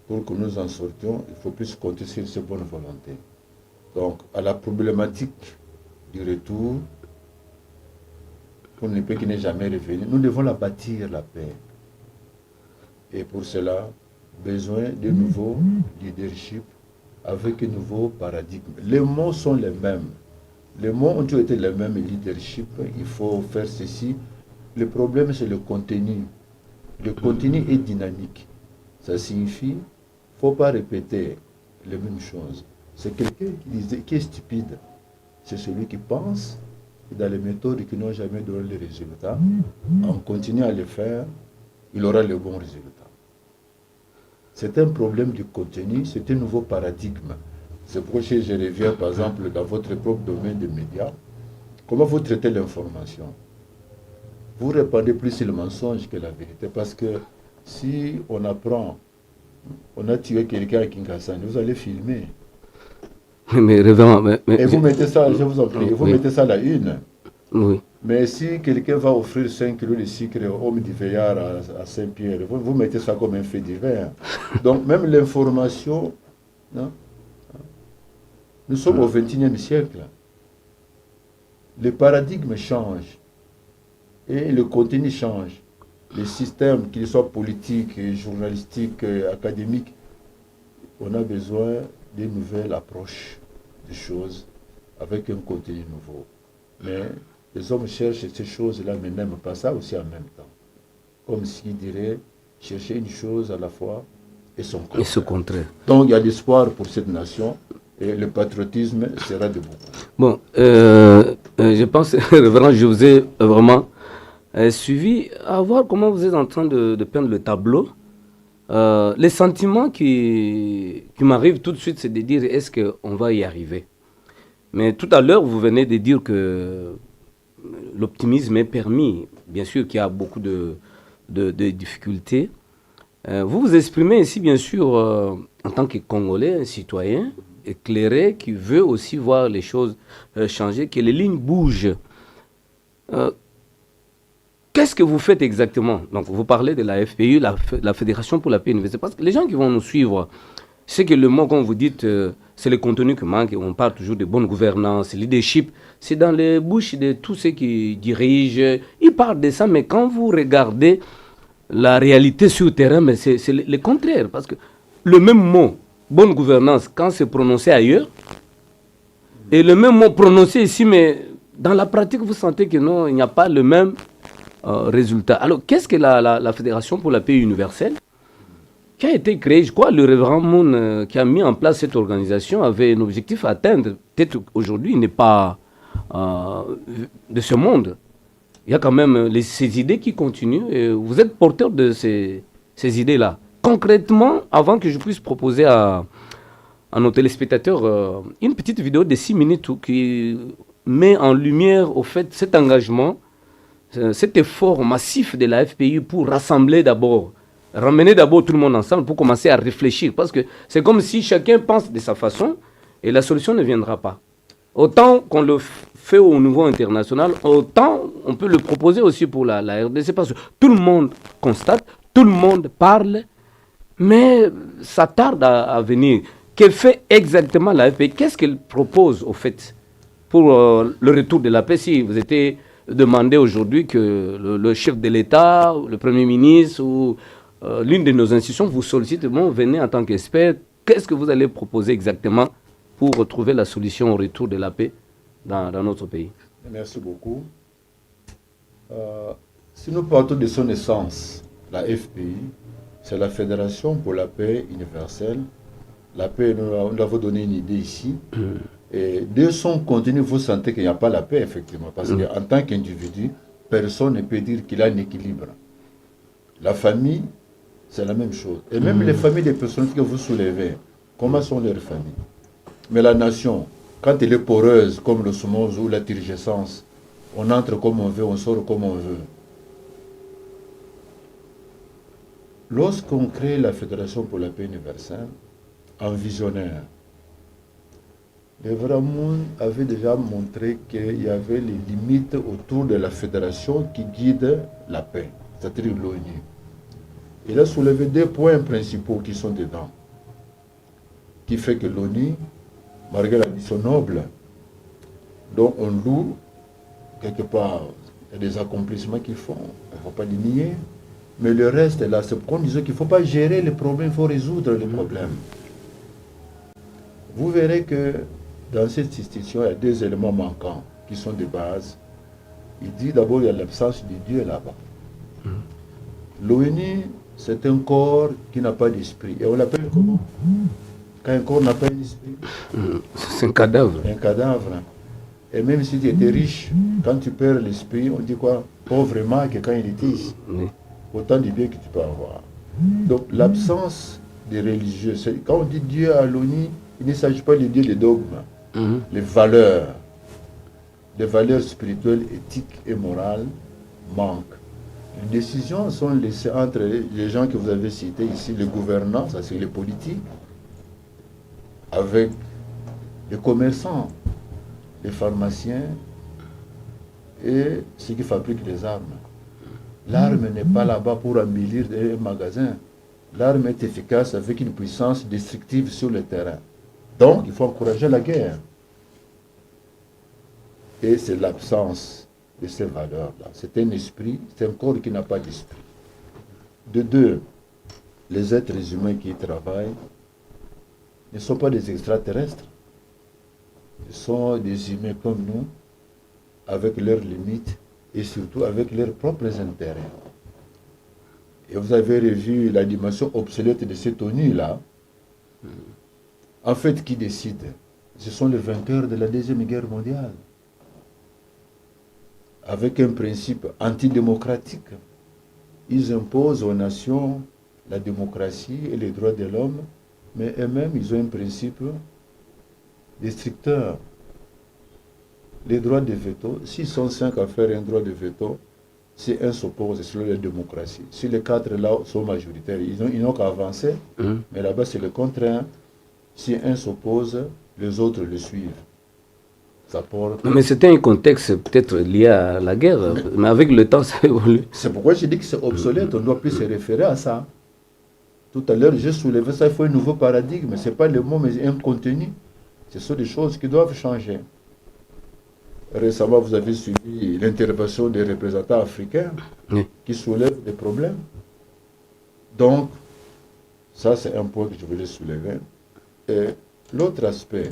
Speaker 2: pour que nous en sortions, il faut plus compter sur ces bonnes volontés. Donc, à la problématique du retour, pour ne pas qu'il n'ait jamais revenu, nous devons la bâtir, la paix. Et pour cela, besoin de nouveaux leadership avec un nouveau paradigme. Les mots sont les mêmes. Les mots ont toujours été les mêmes, leadership, il faut faire ceci. Le problème, c'est le contenu. Le contenu est dynamique. Ça signifie qu'il ne faut pas répéter les mêmes choses. C'est quelqu'un qui est stupide. C'est celui qui pense dans les méthodes qui n'ont jamais donné les résultats. En continuant à les faire, il aura le bon résultat. C'est un problème du contenu, c'est un nouveau paradigme. C'est pourquoi je reviens, par exemple, dans votre propre domaine des médias. Comment vous traitez l'information? Vous répandez plus le mensonge que la vérité. Parce que si on apprend, on a tué quelqu'un à Kinshasa, vous allez filmer.
Speaker 1: Mais,
Speaker 2: et vous mettez ça, je vous en prie, vous mettez ça à la une.
Speaker 1: Oui.
Speaker 2: Mais si quelqu'un va offrir 5 kilos de sucre au homme du veillard à Saint-Pierre, vous mettez ça comme un fait divers. Donc même l'information, non? Nous sommes au XXIe siècle. Le paradigme change et le contenu change. Les systèmes, qu'ils soient politiques, journalistiques, académiques, on a besoin d'une nouvelle approche des choses avec un contenu nouveau. Mais les hommes cherchent ces choses-là, mais n'aiment pas ça aussi en même temps. Comme s'ils diraient chercher une chose à la fois et son contraire.
Speaker 1: Et ce contraire.
Speaker 2: Donc il y a l'espoir pour cette nation et le patriotisme sera de beaucoup.
Speaker 1: Bon, je pense, révérend, je vous ai vraiment suivi à voir comment vous êtes en train de peindre le tableau. Les sentiments qui m'arrivent tout de suite, c'est de dire est-ce qu'on va y arriver? Mais tout à l'heure, vous venez de dire que l'optimisme est permis. Bien sûr qu'il y a beaucoup de difficultés. Vous vous exprimez ici, bien sûr, en tant que Congolais, un citoyen éclairé qui veut aussi voir les choses changer, que les lignes bougent. Qu'est-ce que vous faites exactement? Donc, vous parlez de la FPU, la Fédération pour la paix universelle. Parce que les gens qui vont nous suivre, c'est que le mot, comme vous dites, c'est le contenu qui manque. On parle toujours de bonne gouvernance, leadership. C'est dans les bouches de tous ceux qui dirigent. Ils parlent de ça, mais quand vous regardez la réalité sur le terrain, c'est le contraire. Parce que le même mot, bonne gouvernance, quand c'est prononcé ailleurs, et le même mot prononcé ici, mais dans la pratique, vous sentez que non, il n'y a pas le même résultat. Alors, qu'est-ce que la Fédération pour la paix universelle qui a été créée? Je crois le révérend Moon qui a mis en place cette organisation avait un objectif à atteindre. Peut-être aujourd'hui, il n'est pas de ce monde. Il y a quand même ces idées qui continuent et vous êtes porteur de ces idées-là. Concrètement, avant que je puisse proposer à nos téléspectateurs une petite vidéo de 6 minutes qui met en lumière au fait cet engagement, cet effort massif de la FPI pour rassembler d'abord, ramener d'abord tout le monde ensemble pour commencer à réfléchir. Parce que c'est comme si chacun pense de sa façon et la solution ne viendra pas. Autant qu'on le fait au niveau international, autant on peut le proposer aussi pour la RDC. Parce que tout le monde constate, tout le monde parle, mais ça tarde à venir. Que fait exactement la FPI? Qu'est-ce qu'elle propose au fait pour le retour de la paix? Si vous étiez demandé aujourd'hui que le chef de l'État, le Premier ministre ou l'une de nos institutions vous sollicite, bon, venez en tant qu'expert, qu'est-ce que vous allez proposer exactement pour retrouver la solution au retour de la paix dans notre pays?
Speaker 2: Merci beaucoup. Si nous partons de son essence, la FPI, c'est la Fédération pour la paix universelle. La paix, nous avons donné une idée ici. Et de son contenu, vous sentez qu'il n'y a pas la paix, effectivement. Parce qu'en tant qu'individu, personne ne peut dire qu'il a un équilibre. La famille, c'est la même chose. Et même les familles des personnes que vous soulevez, comment sont leurs familles? Mais la nation, quand elle est poreuse, comme le Somoz ou la turgescence, on entre comme on veut, on sort comme on veut. Lorsqu'on crée la Fédération pour la paix universelle, en visionnaire, le vrai monde avait déjà montré qu'il y avait les limites autour de la fédération qui guide la paix, c'est-à-dire l'ONU. Il a soulevé deux points principaux qui sont dedans, qui fait que l'ONU, malgré la mission noble, dont on loue, quelque part, il y a des accomplissements qu'ils font, il ne faut pas les nier, mais le reste est là, c'est pourquoi on disait qu'il ne faut pas gérer les problèmes, il faut résoudre les problèmes. Vous verrez que dans cette institution, il y a deux éléments manquants qui sont de base. Il dit d'abord qu'il y a l'absence de Dieu là-bas. L'ONU, c'est un corps qui n'a pas d'esprit. Et on l'appelle comment? Quand un corps n'a pas d'esprit?
Speaker 1: C'est un cadavre.
Speaker 2: Un cadavre. Et même si tu étais riche, quand tu perds l'esprit, on dit quoi? Pauvrement que quand il était ici. Autant de biens que tu peux avoir. Donc l'absence des religieux, quand on dit Dieu à l'ONU, il ne s'agit pas de Dieu des dogmes, les valeurs spirituelles, éthiques et morales manquent. Les décisions sont laissées entre les gens que vous avez cités ici, les gouvernants, ça c'est les politiques, avec les commerçants, les pharmaciens et ceux qui fabriquent les armes. L'arme n'est pas là-bas pour embellir un magasin. L'arme est efficace avec une puissance destructive sur le terrain. Donc, il faut encourager la guerre. Et c'est l'absence de ces valeurs-là. C'est un esprit, c'est un corps qui n'a pas d'esprit. De deux, les êtres humains qui y travaillent ne sont pas des extraterrestres. Ils sont des humains comme nous, avec leurs limites et surtout avec leurs propres intérêts. Et vous avez revu la dimension obsolète de cette ONU-là. En fait, qui décide? Ce sont les vainqueurs de la Deuxième Guerre mondiale. Avec un principe antidémocratique. Ils imposent aux nations la démocratie et les droits de l'homme, mais eux-mêmes, ils ont un principe destructeur. Les droits de veto, s'ils sont 5 à faire un droit de veto, si un s'oppose, c'est la démocratie. Si les 4 là sont majoritaires, ils n'ont qu'à avancer, mais là-bas c'est le contraire. Si un s'oppose, les autres le suivent. Ça porte...
Speaker 1: Mais c'était un contexte peut-être lié à la guerre, mais avec le temps ça évolue.
Speaker 2: C'est pourquoi j'ai dit que c'est obsolète, on ne doit plus se référer à ça. Tout à l'heure, j'ai soulevé ça, il faut un nouveau paradigme. Ce n'est pas le mot, mais un contenu. Ce sont des choses qui doivent changer. Récemment, vous avez suivi l'intervention des représentants africains qui soulèvent des problèmes. Donc, ça c'est un point que je voulais soulever. Et l'autre aspect,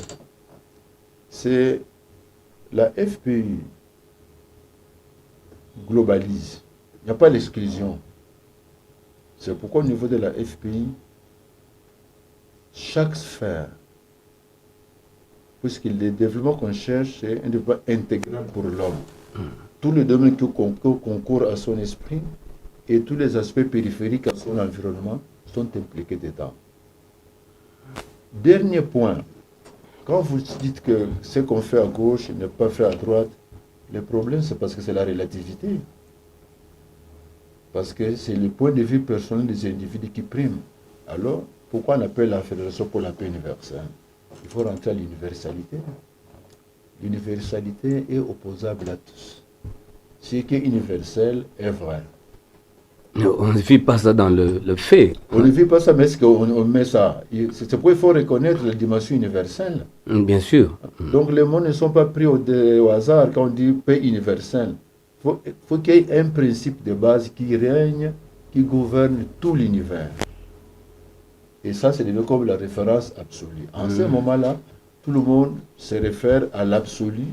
Speaker 2: c'est la FPI globalise. Il n'y a pas l'exclusion. C'est pourquoi au niveau de la FPI, chaque sphère, puisque le développement qu'on cherche, c'est un développement intégral pour l'homme. Tous les domaines qui concourent à son esprit et tous les aspects périphériques à son environnement sont impliqués dedans. Dernier point, quand vous dites que ce qu'on fait à gauche n'est pas fait à droite, le problème c'est parce que c'est la relativité. Parce que c'est le point de vue personnel des individus qui prime. Alors, pourquoi on appelle la Fédération pour la paix universelle? Il faut rentrer à l'universalité. L'universalité est opposable à tous. Ce qui est universel est vrai.
Speaker 1: On ne vit pas ça dans le fait.
Speaker 2: On ne vit pas ça, mais est-ce qu'on met ça? C'est pourquoi il faut reconnaître la dimension universelle.
Speaker 1: Bien sûr.
Speaker 2: Donc les mots ne sont pas pris au hasard quand on dit paix universelle. Faut qu'il y ait un principe de base qui règne, qui gouverne tout l'univers. Et ça, c'est devenu comme la référence absolue. En ce moment-là, tout le monde se réfère à l'absolu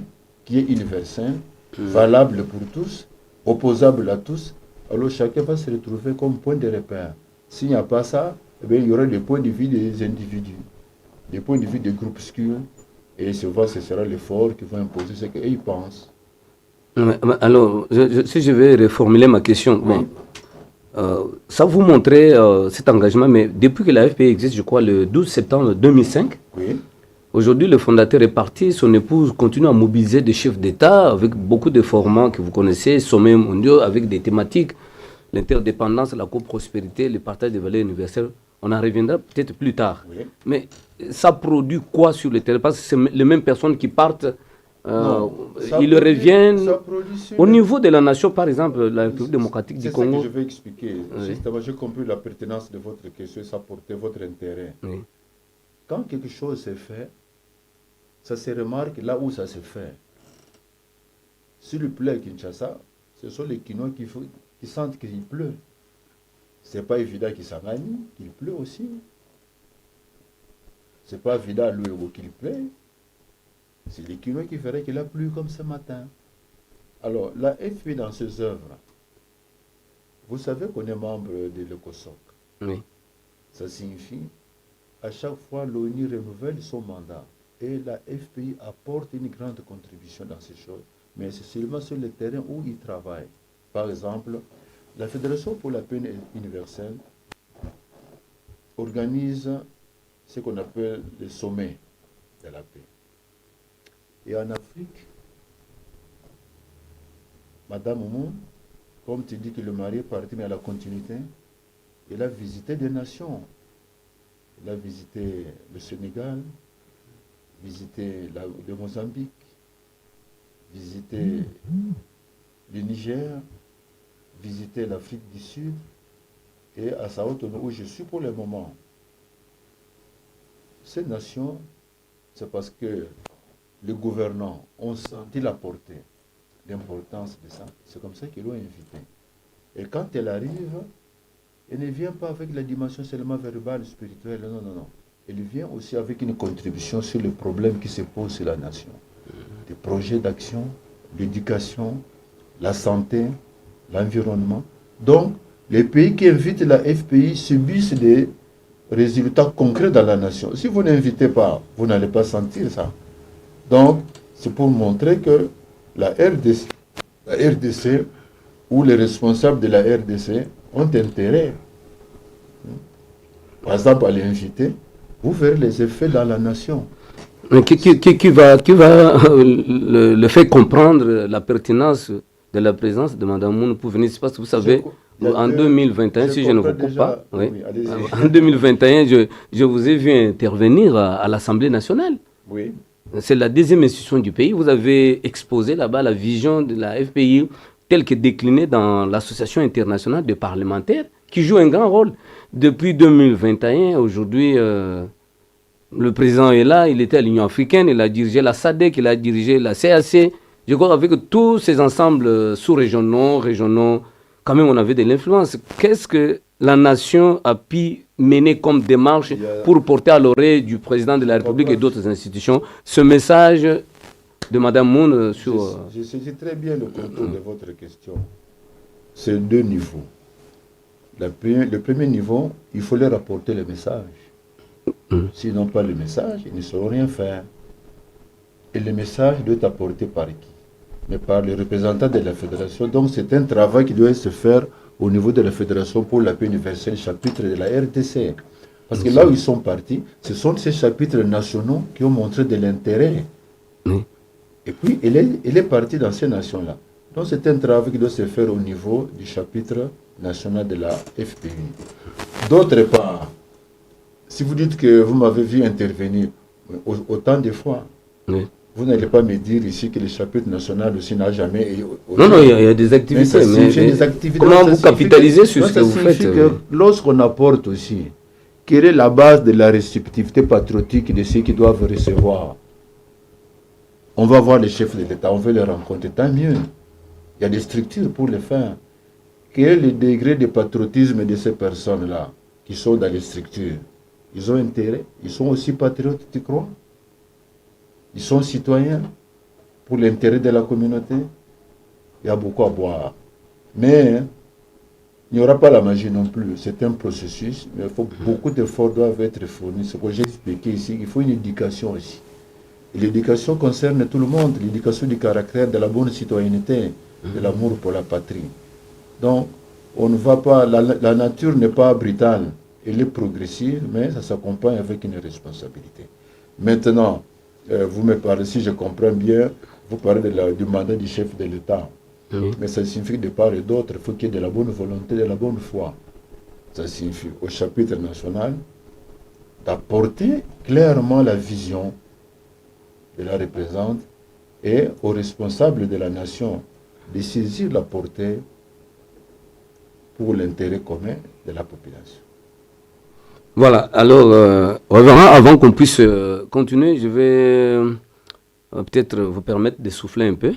Speaker 2: qui est universel, valable pour tous, opposable à tous. Alors chacun va se retrouver comme point de repère. S'il n'y a pas ça, eh bien, il y aura les points de vue des individus, les points de vue des groupuscules, et souvent ce sera les forts qui vont imposer ce qu'ils pensent.
Speaker 1: Alors, si je vais reformuler ma question,
Speaker 2: Oui.
Speaker 1: Ça vous montrait cet engagement, mais depuis que la FPI existe, je crois, le 12 septembre 2005,
Speaker 2: Oui.
Speaker 1: aujourd'hui, le fondateur est parti, son épouse continue à mobiliser des chefs d'État avec beaucoup de formats que vous connaissez, sommets mondiaux, avec des thématiques, l'interdépendance, la coprospérité, le partage des valeurs universelles. On en reviendra peut-être plus tard.
Speaker 2: Oui.
Speaker 1: Mais ça produit quoi sur le terrain? Parce que c'est les mêmes personnes qui partent, ils reviennent. Au niveau de la nation, par exemple, la République démocratique du Congo.
Speaker 2: C'est ça que je vais expliquer.
Speaker 1: Oui.
Speaker 2: Justement, j'ai compris la pertinence de votre question, ça portait votre intérêt.
Speaker 1: Oui.
Speaker 2: Quand quelque chose se fait, ça se remarque là où ça se fait. Sur le pleut à Kinshasa, ce sont les Kinois qui sentent qu'il pleut. Ce n'est pas évident qu'ils s'engagent, qu'il pleut aussi. Ce n'est pas évident à l'Ouégo qu'il pleut. C'est les Kinois qui feraient qu'il a plu comme ce matin. Alors, la FPI dans ses œuvres, vous savez qu'on est membre de l'ECOSOC.
Speaker 1: Oui.
Speaker 2: Ça signifie, à chaque fois, l'ONU renouvelle son mandat. Et la FPI apporte une grande contribution dans ces choses. Mais c'est seulement sur le terrain où il travaille. Par exemple, la Fédération pour la paix universelle organise ce qu'on appelle le sommet de la paix. Et en Afrique, Madame Oumou, comme tu dis que le mari est parti, mais à la continuité, il a visité des nations. Il a visité le Sénégal, visité le Mozambique, visité le Niger, visité l'Afrique du Sud, et à Sao Tomé, où je suis pour le moment. Ces nations, c'est parce que les gouvernants ont senti la portée, l'importance de ça. C'est comme ça qu'ils l'ont invité. Et quand elle arrive, elle ne vient pas avec la dimension seulement verbale, spirituelle, non, non, non. Elle vient aussi avec une contribution sur les problèmes qui se posent sur la nation. Des projets d'action, l'éducation, la santé, l'environnement. Donc, les pays qui invitent la FPI subissent des résultats concrets dans la nation. Si vous n'invitez pas, vous n'allez pas sentir ça. Donc, c'est pour montrer que la RDC ou les responsables de la RDC ont intérêt, par exemple, à l'inviter. Vous verrez les effets dans la nation.
Speaker 1: Mais qui va le faire comprendre la pertinence de la présence de Mme Moun pour venir? Parce que vous savez, en 2021, si je ne vous coupe pas, oui, en 2021, je vous ai vu intervenir à l'Assemblée nationale.
Speaker 2: Oui.
Speaker 1: C'est la deuxième institution du pays. Vous avez exposé là-bas la vision de la FPI telle que déclinée dans l'Association internationale des parlementaires, qui joue un grand rôle. Depuis 2021, aujourd'hui, le président est là, il était à l'Union africaine, il a dirigé la SADC, il a dirigé la CAC. Je crois qu'avec tous ces ensembles sous-régionaux, régionaux, quand même on avait de l'influence. Qu'est-ce que la nation a pu mener comme démarche pour porter à l'oreille du président de la République et d'autres institutions ce message de Mme Moun sur...
Speaker 2: Je saisis très bien le contour de votre question. C'est deux niveaux. Le premier niveau, il faut leur apporter le message. S'ils n'ont pas le message, ils ne sauront rien faire. Et le message doit être apporté par qui? Mais par les représentants de la fédération. Donc c'est un travail qui doit se faire au niveau de la Fédération pour la paix universelle, chapitre de la RDC. Parce que là où ils sont partis, ce sont ces chapitres nationaux qui ont montré de l'intérêt. Et puis, il est parti dans ces nations-là. Donc c'est un travail qui doit se faire au niveau du chapitre national de la FPI. D'autre part, si vous dites que vous m'avez vu intervenir autant de fois, Vous n'allez pas me dire ici que le chapitre national aussi n'a jamais...
Speaker 1: Non, il y a des activités, mais
Speaker 2: des activités,
Speaker 1: comment vous capitalisez sur ce que vous faites
Speaker 2: lorsqu'on apporte aussi, quelle est la base de la réceptivité patriotique de ceux qui doivent recevoir? On va voir les chefs de l'État, on veut les rencontrer, tant mieux. Il y a des structures pour le faire. Quel est le degré de patriotisme de ces personnes-là qui sont dans les structures? Ils ont intérêt, ils sont aussi patriotes, tu crois? Ils sont citoyens pour l'intérêt de la communauté. Il y a beaucoup à boire. Mais il n'y aura pas la magie non plus. C'est un processus, mais beaucoup d'efforts doivent être fournis. Ce que j'ai expliqué ici, il faut une éducation aussi. Et l'éducation concerne tout le monde, l'éducation du caractère, de la bonne citoyenneté, de l'amour pour la patrie. Donc, on ne va pas, la nature n'est pas brutale, elle est progressive, mais ça s'accompagne avec une responsabilité. Maintenant, vous me parlez, si je comprends bien, vous parlez du mandat du chef de l'État. Mais ça signifie de part et d'autre, il faut qu'il y ait de la bonne volonté, de la bonne foi. Ça signifie au chapitre national d'apporter clairement la vision de la représente et aux responsables de la nation de saisir la portée pour l'intérêt commun de la population.
Speaker 1: Voilà, alors, avant qu'on puisse continuer, je vais peut-être vous permettre de souffler un peu,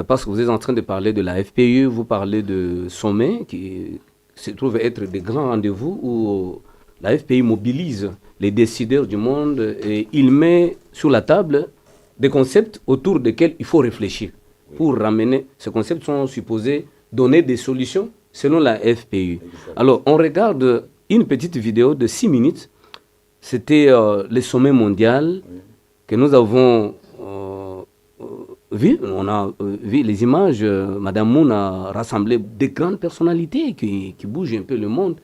Speaker 1: parce que vous êtes en train de parler de la FPU, vous parlez de sommets qui se trouvent être des grands rendez-vous où la FPU mobilise les décideurs du monde et il met sur la table des concepts autour desquels il faut réfléchir. Pour ramener, ces concepts sont supposés donner des solutions selon la FPU. Alors, on regarde une petite vidéo de 6 minutes. C'était le sommet mondial que nous avons vu. On a vu les images. Madame Moon a rassemblé des grandes personnalités qui bougent un peu le monde,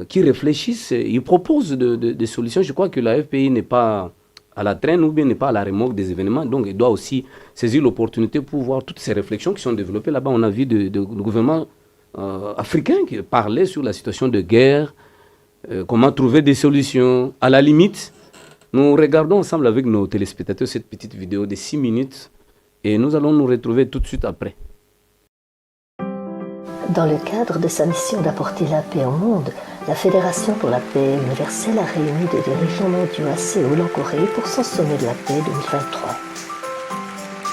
Speaker 1: qui réfléchissent. Ils proposent des solutions. Je crois que la FPI n'est pas à la traîne ou bien n'est pas à la remorque des événements. Donc, il doit aussi saisir l'opportunité pour voir toutes ces réflexions qui sont développées là-bas. On a vu le gouvernement africain qui parlait sur la situation de guerre, comment trouver des solutions. À la limite, nous regardons ensemble avec nos téléspectateurs cette petite vidéo de 6 minutes et nous allons nous retrouver tout de suite après.
Speaker 3: Dans le cadre de sa mission d'apporter la paix au monde, la Fédération pour la paix universelle a réuni des dirigeants mondiaux à Séoul en Corée pour son sommet de la paix 2023.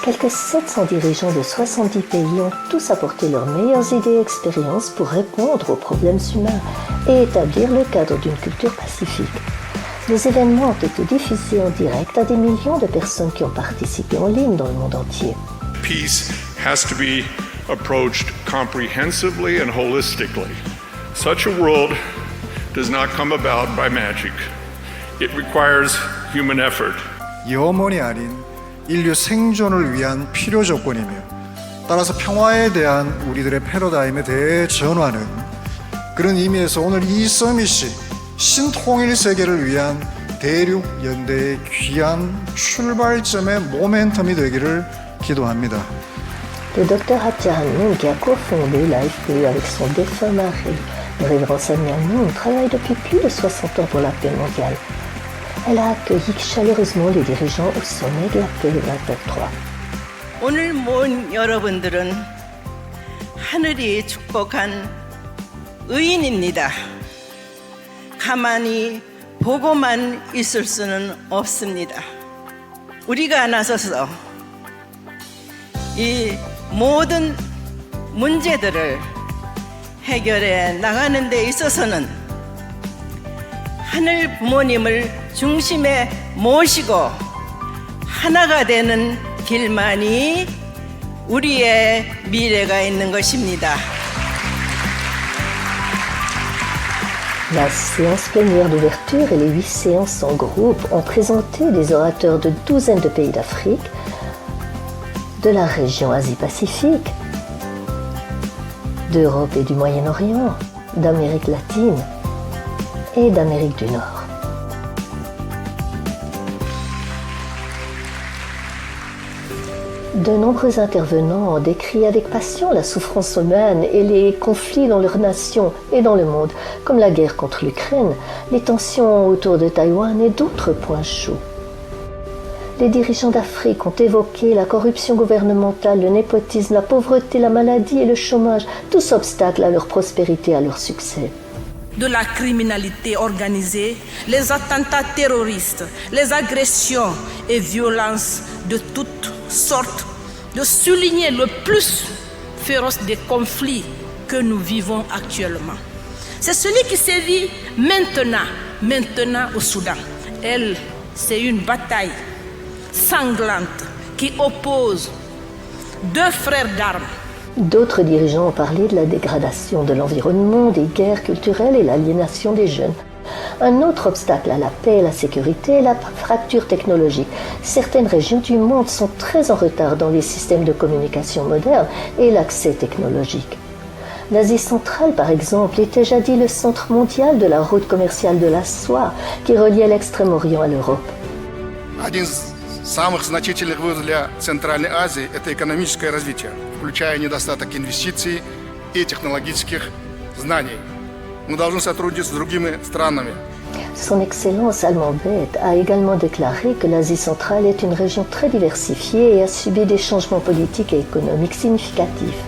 Speaker 3: Quelques 700 dirigeants de 70 pays ont tous apporté leurs meilleures idées et expériences pour répondre aux problèmes humains et établir le cadre d'une culture pacifique. Les événements ont été diffusés en direct à des millions de personnes qui ont participé en ligne dans le monde entier.
Speaker 4: Peace has to be approached comprehensively and holistically. Such a world does not come about by magic. It requires human effort.
Speaker 5: 영원이 아닌 인류 생존을 위한 필요 조건이며 따라서 평화에 대한 우리들의 패러다임의 대전환은 그런 의미에서 오늘 이 서밋이 신통일 세계를 위한 대륙 연대의 귀한 출발점의 모멘텀이 되기를 기도합니다.
Speaker 3: Le docteur Hatya Moon, qui a cofondé la FPU avec son défunt mari, le révérend Samia Moon, travaille depuis plus de 60 ans pour la paix mondiale. Elle a accueilli chaleureusement les dirigeants au sommet de la paix 2023.
Speaker 6: 오늘 모인 여러분들은 하늘이 축복한 의인입니다. 가만히 보고만 있을 수는 없습니다. 우리가 나서서 이 모든 문제들을 해결해 나가는 데 있어서는 하늘 부모님을 중심에 모시고 하나가 되는 길만이 우리의 미래가 있는 것입니다.
Speaker 3: La séance plénière d'ouverture et les 8 séances en groupe ont présenté des orateurs de douzaines de pays d'Afrique, de la région Asie-Pacifique, d'Europe et du Moyen-Orient, d'Amérique latine et d'Amérique du Nord. De nombreux intervenants ont décrit avec passion la souffrance humaine et les conflits dans leur nation et dans le monde, comme la guerre contre l'Ukraine, les tensions autour de Taïwan et d'autres points chauds. Les dirigeants d'Afrique ont évoqué la corruption gouvernementale, le népotisme, la pauvreté, la maladie et le chômage, tous obstacles à leur prospérité, à leur succès.
Speaker 6: De la criminalité organisée, les attentats terroristes, les agressions et violences de toutes sortes, de souligner le plus féroce des conflits que nous vivons actuellement. C'est celui qui sévit maintenant au Soudan. C'est une bataille sanglante qui oppose deux frères d'armes.
Speaker 3: D'autres dirigeants ont parlé de la dégradation de l'environnement, des guerres culturelles et l'aliénation des jeunes. Un autre obstacle à la paix et la sécurité est la fracture technologique. Certaines régions du monde sont très en retard dans les systèmes de communication modernes et l'accès technologique. L'Asie centrale, par exemple, était jadis le centre mondial de la route commerciale de la soie qui reliait l'Extrême-Orient à l'Europe.
Speaker 7: Один из самых значительных вызовов для Центральной Азии – это экономическое развитие, включая недостаток инвестиций и технологических знаний. Мы должны сотрудничать с другими странами.
Speaker 3: Son Excellence Al-Mambet a également déclaré que l'Asie centrale est une région très diversifiée et a subi des changements politiques et économiques significatifs.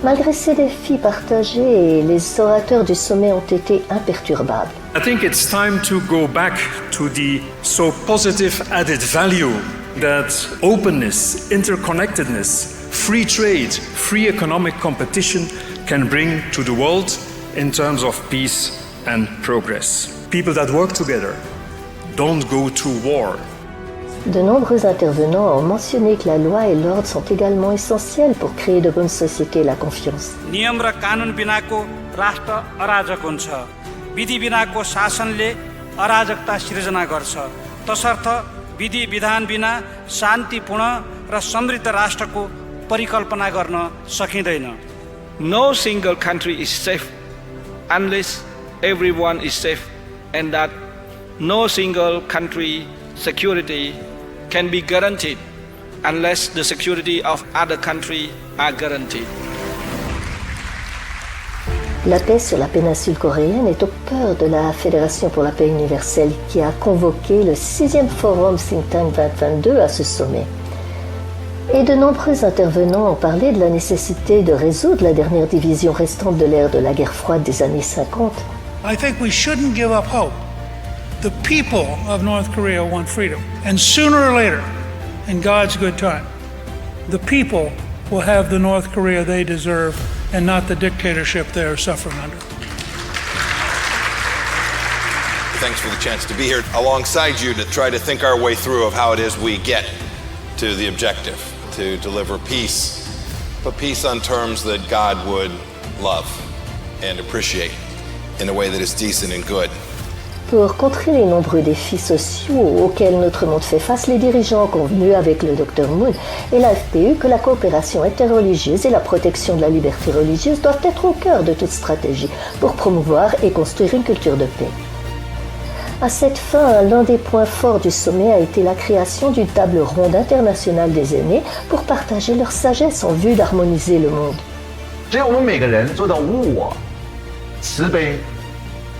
Speaker 3: Malgré ces défis partagés, les orateurs du sommet ont été imperturbables.
Speaker 8: I think it's time to go back to the so positive added value that openness, interconnectedness, free trade, free economic competition can bring to the world in terms of peace and progress. People that work together don't go to war.
Speaker 3: De nombreux intervenants ont mentionné que la loi et l'ordre sont également essentiels pour créer de bonnes sociétés et la confiance.
Speaker 9: नियम र कानुन बिनाको राष्ट्र अराजक हुन्छ। विधि बिनाको शासनले अराजकता सृजना गर्छ। तसर्थ विधि विधान बिना शान्तिपूर्ण र समृद्ध राष्ट्रको परिकल्पना गर्न सकिँदैन।
Speaker 10: No single country is safe unless everyone is safe, and that no single country security can be guaranteed unless the security of other countries are guaranteed.
Speaker 3: La paix sur la péninsule coréenne est au cœur de la Fédération pour la paix universelle qui a convoqué le 6e forum Think Tank 2022 à ce sommet. Et de nombreux intervenants ont parlé de la nécessité de résoudre la dernière division restante de l'ère de la guerre froide des années 50.
Speaker 11: I think we shouldn't give up hope. The people of North Korea want freedom. And sooner or later, in God's good time, the people will have the North Korea they deserve and not the dictatorship they are suffering under.
Speaker 12: Thanks for the chance to be here alongside you to try to think our way through of how it is we get to the objective, to deliver peace, but peace on terms that God would love and appreciate in a way that is decent and good.
Speaker 3: Pour contrer les nombreux défis sociaux auxquels notre monde fait face, les dirigeants ont convenu avec le Dr Moon et la FPU que la coopération interreligieuse et la protection de la liberté religieuse doivent être au cœur de toute stratégie pour promouvoir et construire une culture de paix. À cette fin, l'un des points forts du sommet a été la création d'une table ronde internationale des aînés pour partager leur sagesse en vue d'harmoniser le monde.
Speaker 13: 只要我们每个人做到无我、慈悲，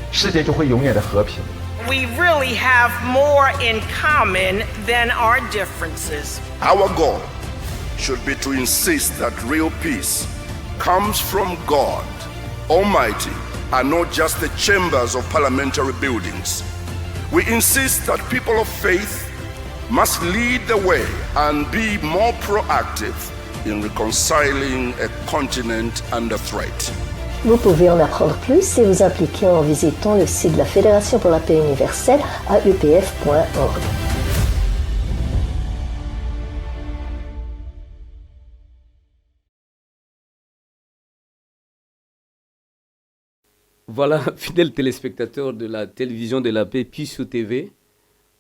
Speaker 13: 世界就会永远的和平。
Speaker 14: We really have more in common than our differences.
Speaker 15: Our goal should be to insist that real peace comes from God Almighty and not just the chambers of parliamentary buildings. We insist that people of faith must lead the way and be more proactive in reconciling a continent under threat.
Speaker 3: Vous pouvez en apprendre plus et vous impliquer en visitant le site de la Fédération pour la paix universelle à upf.org.
Speaker 1: Voilà, fidèles téléspectateurs de la télévision de la paix Pissou TV,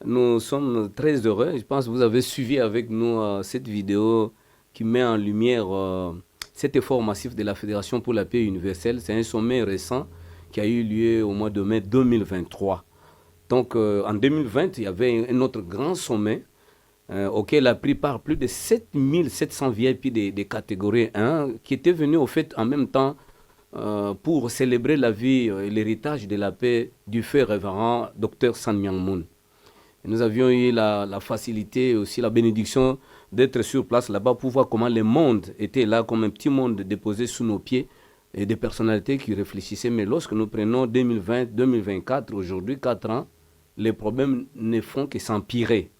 Speaker 1: nous sommes très heureux. Je pense que vous avez suivi avec nous cette vidéo qui met en lumière cet effort massif de la Fédération pour la paix universelle. C'est un sommet récent qui a eu lieu au mois de mai 2023. Donc en 2020, il y avait un autre grand sommet auquel a pris part plus de 7700 VIP des catégories 1 qui étaient venus au fait en même temps pour célébrer la vie et l'héritage de la paix du feu révérend Dr Sun Myung Moon. Et nous avions eu la facilité et aussi la bénédiction d'être sur place là-bas pour voir comment le monde était là, comme un petit monde déposé sous nos pieds et des personnalités qui réfléchissaient. Mais lorsque nous prenons 2020, 2024, aujourd'hui, 4 ans, les problèmes ne font que s'empirer.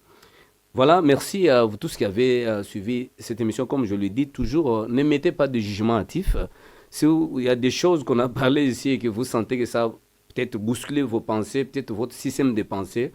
Speaker 1: Voilà, merci à vous tous qui avez suivi cette émission. Comme je le dis toujours, ne mettez pas de jugement hâtif. Si il y a des choses qu'on a parlé ici et que vous sentez que ça a peut-être bousculé vos pensées, peut-être votre système de pensée,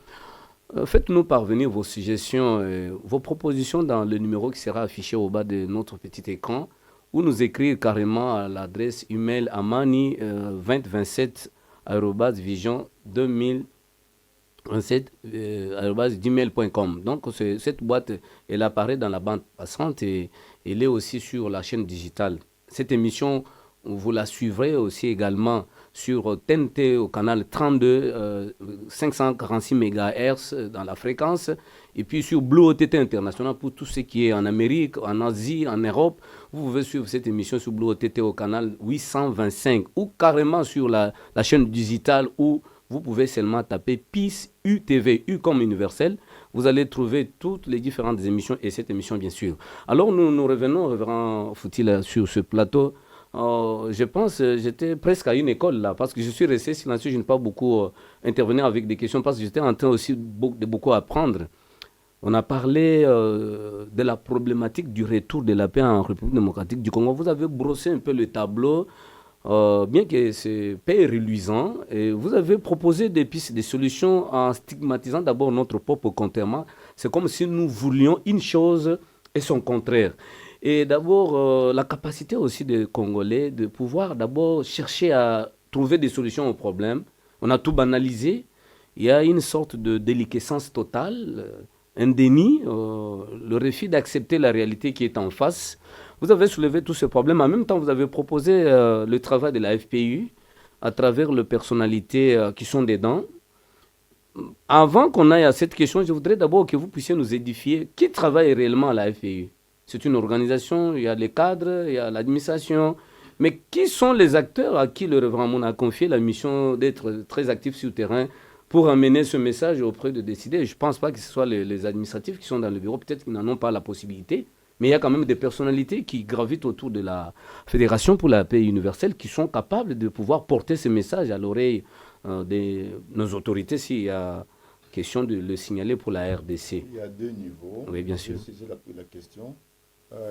Speaker 1: faites-nous parvenir vos suggestions, vos propositions dans le numéro qui sera affiché au bas de notre petit écran, ou nous écrire carrément à l'adresse email amani2027@gmail.com. Donc cette boîte, elle apparaît dans la bande passante et elle est aussi sur la chaîne digitale. Cette émission, vous la suivrez aussi également sur TNT au canal 32, 546 MHz dans la fréquence, et puis sur Blue OTT International pour tout ce qui est en Amérique, en Asie, en Europe. Vous pouvez suivre cette émission sur Blue OTT au canal 825 ou carrément sur la chaîne digitale où vous pouvez seulement taper PIS UTV, U comme universel. Vous allez trouver toutes les différentes émissions et cette émission bien sûr. Alors nous revenons, Révérend Foutil, sur ce plateau. Je pense j'étais presque à une école là, parce que je suis resté silencieux, je n'ai pas beaucoup intervenir avec des questions, parce que j'étais en train aussi de beaucoup apprendre. On a parlé de la problématique du retour de la paix en République démocratique du Congo. Vous avez brossé un peu le tableau, bien que c'est pas reluisant, et vous avez proposé des pistes, des solutions en stigmatisant d'abord notre peuple contrairement. C'est comme si nous voulions une chose et son contraire. Et d'abord, la capacité aussi des Congolais de pouvoir d'abord chercher à trouver des solutions aux problèmes. On a tout banalisé. Il y a une sorte de déliquescence totale, un déni, le refus d'accepter la réalité qui est en face. Vous avez soulevé tous ces problèmes. En même temps, vous avez proposé le travail de la FPU à travers les personnalités qui sont dedans. Avant qu'on aille à cette question, je voudrais d'abord que vous puissiez nous édifier. Qui travaille réellement à la FPU ? C'est une organisation, il y a les cadres, il y a l'administration. Mais qui sont les acteurs à qui le Révérend Mouna a confié la mission d'être très actif sur le terrain pour amener ce message auprès de décider? Je ne pense pas que ce soit les administratifs qui sont dans le bureau, peut-être qu'ils n'en ont pas la possibilité, mais il y a quand même des personnalités qui gravitent autour de la Fédération pour la paix universelle qui sont capables de pouvoir porter ce message à l'oreille de nos autorités s'il y a question de le signaler pour la RDC.
Speaker 2: Il y a deux niveaux.
Speaker 1: Oui, bien sûr.
Speaker 2: C'est la question.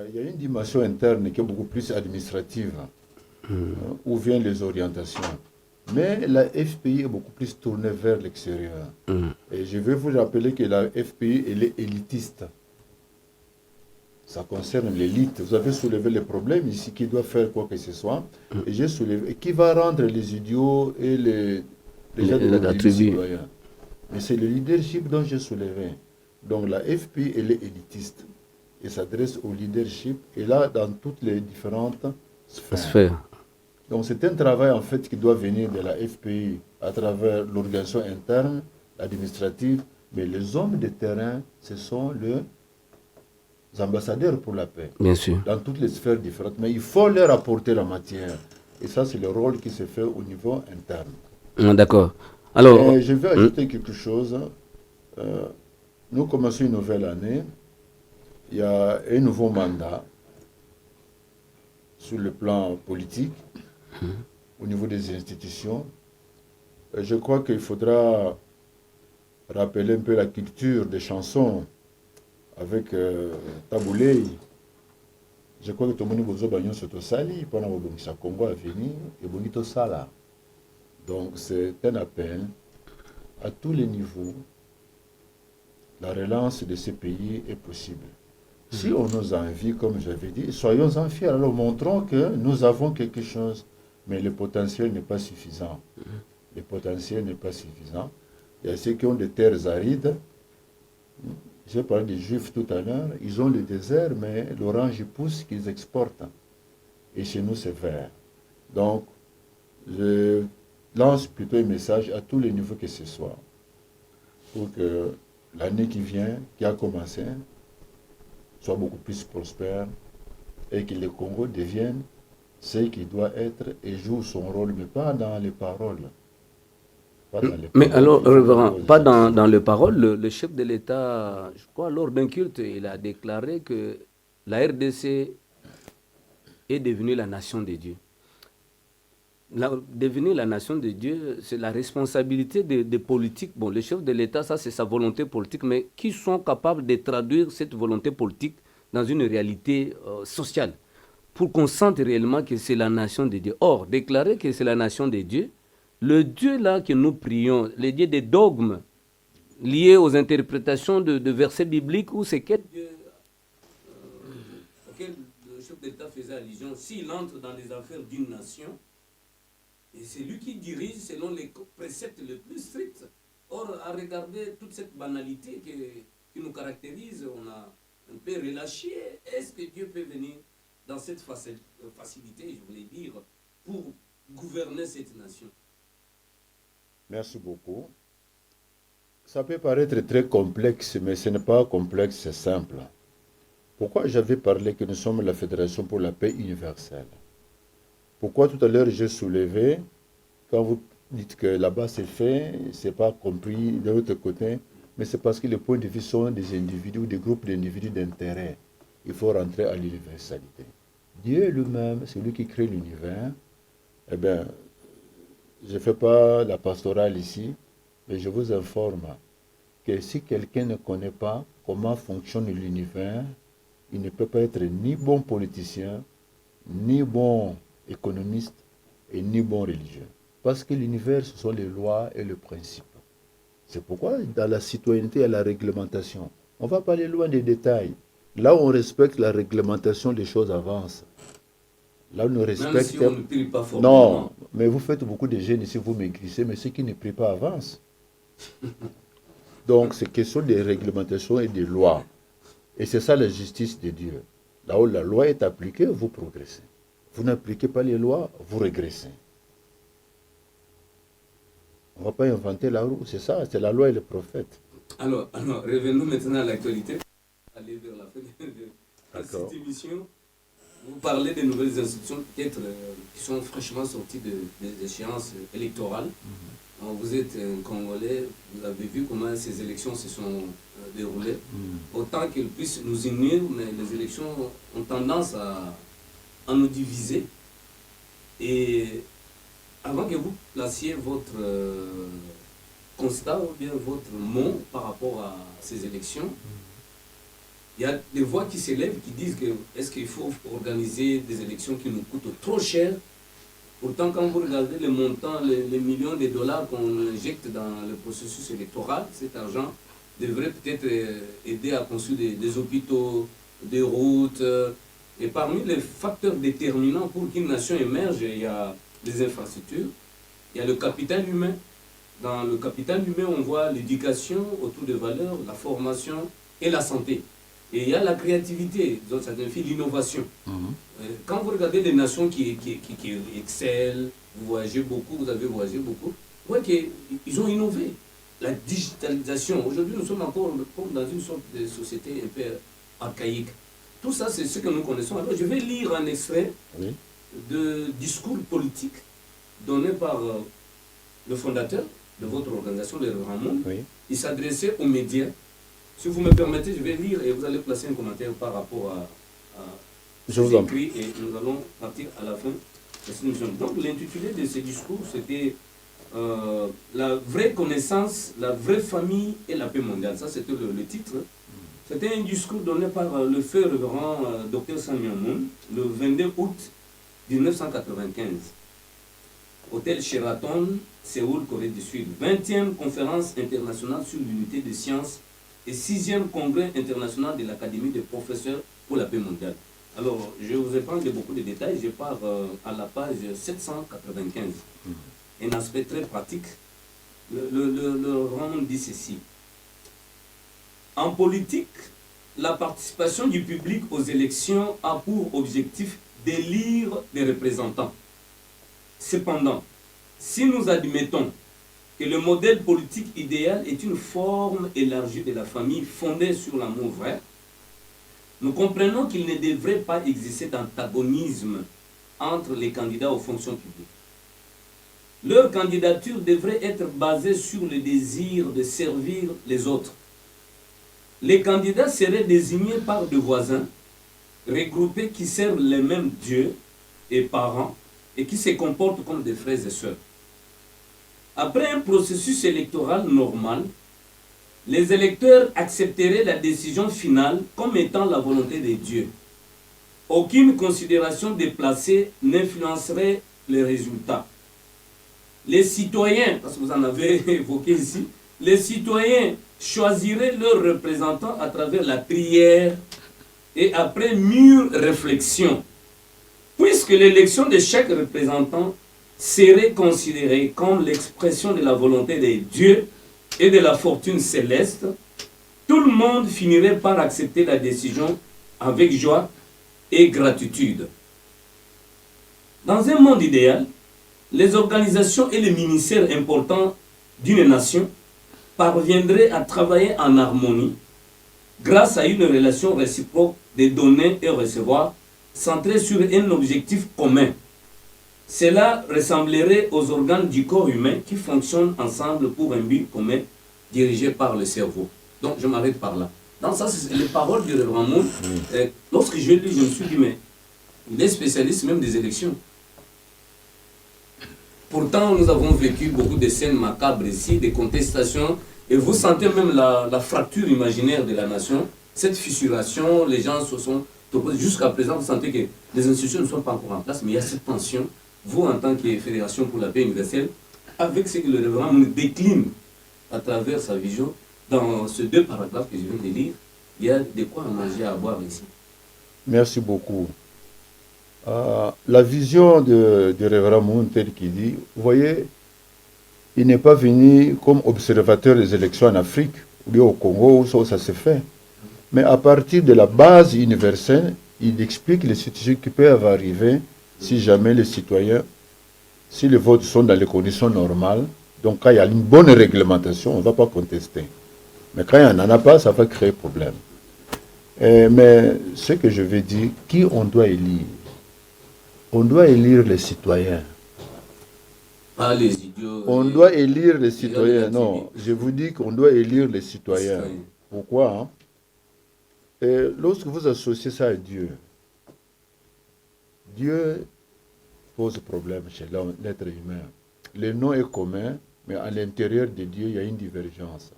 Speaker 2: Il y a une dimension interne qui est beaucoup plus administrative, où viennent les orientations. Mais la FPI est beaucoup plus tournée vers l'extérieur. Et je vais vous rappeler que la FPI, elle est élitiste. Ça concerne l'élite. Vous avez soulevé les problèmes ici, qui doit faire quoi que ce soit. Et j'ai soulevé, qui va rendre les idiots et les gens de la tribu citoyens. Mais c'est le leadership dont j'ai soulevé. Donc la FPI, elle est élitiste. Et s'adresse au leadership, et là, dans toutes les différentes sphères. Donc c'est un travail, en fait, qui doit venir de la FPI à travers l'organisation interne, administrative, mais les hommes de terrain, ce sont les ambassadeurs pour la paix.
Speaker 1: Bien sûr.
Speaker 2: Dans toutes les sphères différentes. Mais il faut leur apporter la matière. Et ça, c'est le rôle qui se fait au niveau interne.
Speaker 1: D'accord. Alors,
Speaker 2: je vais ajouter quelque chose. Nous commençons une nouvelle année. Il y a un nouveau mandat sur le plan politique, au niveau des institutions. Je crois qu'il faudra rappeler un peu la culture des chansons avec Taboulei. Je crois que tout le monde a besoin de Sali pendant que le Congo a venu et Bonito Sala. Donc c'est un appel à tous les niveaux. La relance de ces pays est possible. Si on nous envie, comme j'avais dit, soyons-en fiers. Alors montrons que nous avons quelque chose, mais le potentiel n'est pas suffisant. Le potentiel n'est pas suffisant. Il y a ceux qui ont des terres arides. J'ai parlé des Juifs tout à l'heure. Ils ont le désert, mais l'orange pousse qu'ils exportent. Et chez nous, c'est vert. Donc, je lance plutôt un message à tous les niveaux que ce soit, pour que l'année qui vient, qui a commencé, soit beaucoup plus prospère et que le Congo devienne ce qu'il doit être et joue son rôle, mais pas dans les paroles. Pas dans les
Speaker 1: Mais
Speaker 2: paroles,
Speaker 1: alors,
Speaker 2: il faut
Speaker 1: révérend,
Speaker 2: poser
Speaker 1: pas
Speaker 2: ça.
Speaker 1: dans le parole, le chef de l'État, je crois, lors d'un culte, il a déclaré que la RDC est devenue la nation de Dieu. Devenir la nation de Dieu, c'est la responsabilité des politiques. Bon, le chef de l'État, ça c'est sa volonté politique, mais qui sont capables de traduire cette volonté politique dans une réalité sociale pour qu'on sente réellement que c'est la nation de Dieu. Or, déclarer que c'est la nation de Dieu, le Dieu là que nous prions, le Dieu des dogmes liés aux interprétations de versets bibliques ou c'est quel Dieu auquel le chef d'État faisait allusion, s'il entre dans les affaires d'une nation, et c'est lui qui dirige selon les préceptes les plus stricts. Or, à regarder toute cette banalité qui nous caractérise, on a un peu relâché. Est-ce que Dieu peut venir dans cette facilité, je voulais dire, pour gouverner cette nation?
Speaker 2: Merci beaucoup. Ça peut paraître très complexe, mais ce n'est pas complexe, c'est simple. Pourquoi j'avais parlé que nous sommes la Fédération pour la paix universelle? Pourquoi tout à l'heure j'ai soulevé, quand vous dites que là-bas c'est fait, c'est pas compris de l'autre côté, mais c'est parce que les points de vue sont des individus ou des groupes d'individus d'intérêt. Il faut rentrer à l'universalité. Dieu lui-même, c'est lui qui crée l'univers. Eh bien, je ne fais pas la pastorale ici, mais je vous informe que si quelqu'un ne connaît pas comment fonctionne l'univers, il ne peut pas être ni bon politicien, ni bon économiste et ni bon religieux. Parce que l'univers, ce sont les lois et les principes. C'est pourquoi dans la citoyenneté, il y a la réglementation. On ne va pas aller loin des détails. Là où on respecte la réglementation, les choses avancent. Là où on respecte...
Speaker 1: Même si on ne prie pas fortement.
Speaker 2: Non, mais vous faites beaucoup de gênes ici, vous maigrissez, mais ceux qui ne prient pas avancent. Donc, c'est question des réglementations et des lois. Et c'est ça la justice de Dieu. Là où la loi est appliquée, vous progressez. Vous n'appliquez pas les lois, vous régressez. On ne va pas inventer la roue, c'est ça, c'est la loi et le prophète.
Speaker 1: Alors, revenons maintenant à l'actualité. Aller vers la fin de cette émission. Vous parlez des nouvelles institutions, peut-être qui sont fraîchement sorties des échéances électorales. Vous êtes un Congolais, vous avez vu comment ces élections se sont déroulées. Autant qu'elles puissent nous unir, mais les élections ont tendance à nous diviser. Et avant que vous placiez votre constat ou bien votre mot par rapport à ces élections, il y a des voix qui s'élèvent qui disent que est-ce qu'il faut organiser des élections qui nous coûtent trop cher? Pourtant, quand vous regardez les montants, les millions de dollars qu'on injecte dans le processus électoral, cet argent devrait peut-être aider à construire des hôpitaux, des routes. Et parmi les facteurs déterminants pour qu'une nation émerge, il y a les infrastructures, il y a le capital humain. Dans le capital humain, on voit l'éducation autour des valeurs, la formation et la santé. Et il y a la créativité, donc ça signifie l'innovation. Quand vous regardez les nations qui excellent, vous voyagez beaucoup, vous avez voyagé beaucoup, vous voyez qu'ils ont innové. La digitalisation, aujourd'hui nous sommes encore dans une sorte de société un peu archaïque. Tout ça, c'est ce que nous connaissons. Alors je vais lire un extrait de discours politique donné par le fondateur de votre organisation, le Ramon. Il s'adressait aux médias. Si vous me permettez, je vais lire et vous allez placer un commentaire par rapport à ces écrits et nous allons partir à la fin de cette émission. Donc l'intitulé de ce discours, c'était la vraie connaissance, la vraie famille et la paix mondiale. Ça, c'était le titre. C'était un discours donné par le feu révérend Dr Samuel Moon le 22 août 1995. Hôtel Sheraton, Séoul, Corée du Sud. 20e conférence internationale sur l'unité des sciences et 6e congrès international de l'Académie des professeurs pour la paix mondiale. Alors, je vous épargne beaucoup de détails, je pars à la page 795. Un aspect très pratique. Le Ramon dit ceci. En politique, la participation du public aux élections a pour objectif d'élire des représentants. Cependant, si nous admettons que le modèle politique idéal est une forme élargie de la famille fondée sur l'amour vrai, nous comprenons qu'il ne devrait pas exister d'antagonisme entre les candidats aux fonctions publiques. Leur candidature devrait être basée sur le désir de servir les autres. Les candidats seraient désignés par des voisins, regroupés qui servent les mêmes dieux et parents et qui se comportent comme des frères et sœurs. Après un processus électoral normal, les électeurs accepteraient la décision finale comme étant la volonté de Dieu. Aucune considération déplacée n'influencerait les résultats. Les citoyens, parce que vous en avez évoqué ici, les citoyens choisiraient leurs représentants à travers la prière et après mûre réflexion, puisque l'élection de chaque représentant serait considérée comme l'expression de la volonté de Dieu et de la fortune céleste, tout le monde finirait par accepter la décision avec joie et gratitude. Dans un monde idéal, les organisations et les ministères importants d'une nation parviendraient à travailler en harmonie grâce à une relation réciproque de donner et recevoir centrée sur un objectif commun. Cela ressemblerait aux organes du corps humain qui fonctionnent ensemble pour un but commun dirigé par le cerveau. Donc je m'arrête par là. Donc ça, c'est les paroles du Révérend Moon. Lorsque je lis, je me suis dit, mais il est spécialiste même des élections. Pourtant, nous avons vécu beaucoup de scènes macabres ici, des contestations, et vous sentez même la fracture imaginaire de la nation, cette fissuration, les gens se sont opposés. Jusqu'à présent, vous sentez que les institutions ne sont pas encore en place, mais il y a cette tension. Vous, en tant que Fédération pour la paix universelle, avec ce que le Révérend Moon décline à travers sa vision, dans ces 2 paragraphes que je viens de lire, il y a de quoi manger, à boire ici.
Speaker 2: Merci beaucoup. La vision de Révérend Moon, tel qu'il dit, vous voyez, il n'est pas venu comme observateur des élections en Afrique, ou bien au Congo, où ça se fait. Mais à partir de la base universelle, il explique les situations qui peuvent arriver si jamais les citoyens, si les votes sont dans les conditions normales. Donc quand il y a une bonne réglementation, on ne va pas contester. Mais quand il n'y en a pas, ça va créer problème. Mais ce que je veux dire, qui on doit élire? On doit élire les citoyens.
Speaker 1: Pas les idiots.
Speaker 2: On doit élire les citoyens. Non, je vous dis qu'on doit élire les citoyens. Pourquoi hein? Et lorsque vous associez ça à Dieu, Dieu pose problème chez l'être humain. Le nom est commun, mais à l'intérieur de Dieu, il y a une divergence.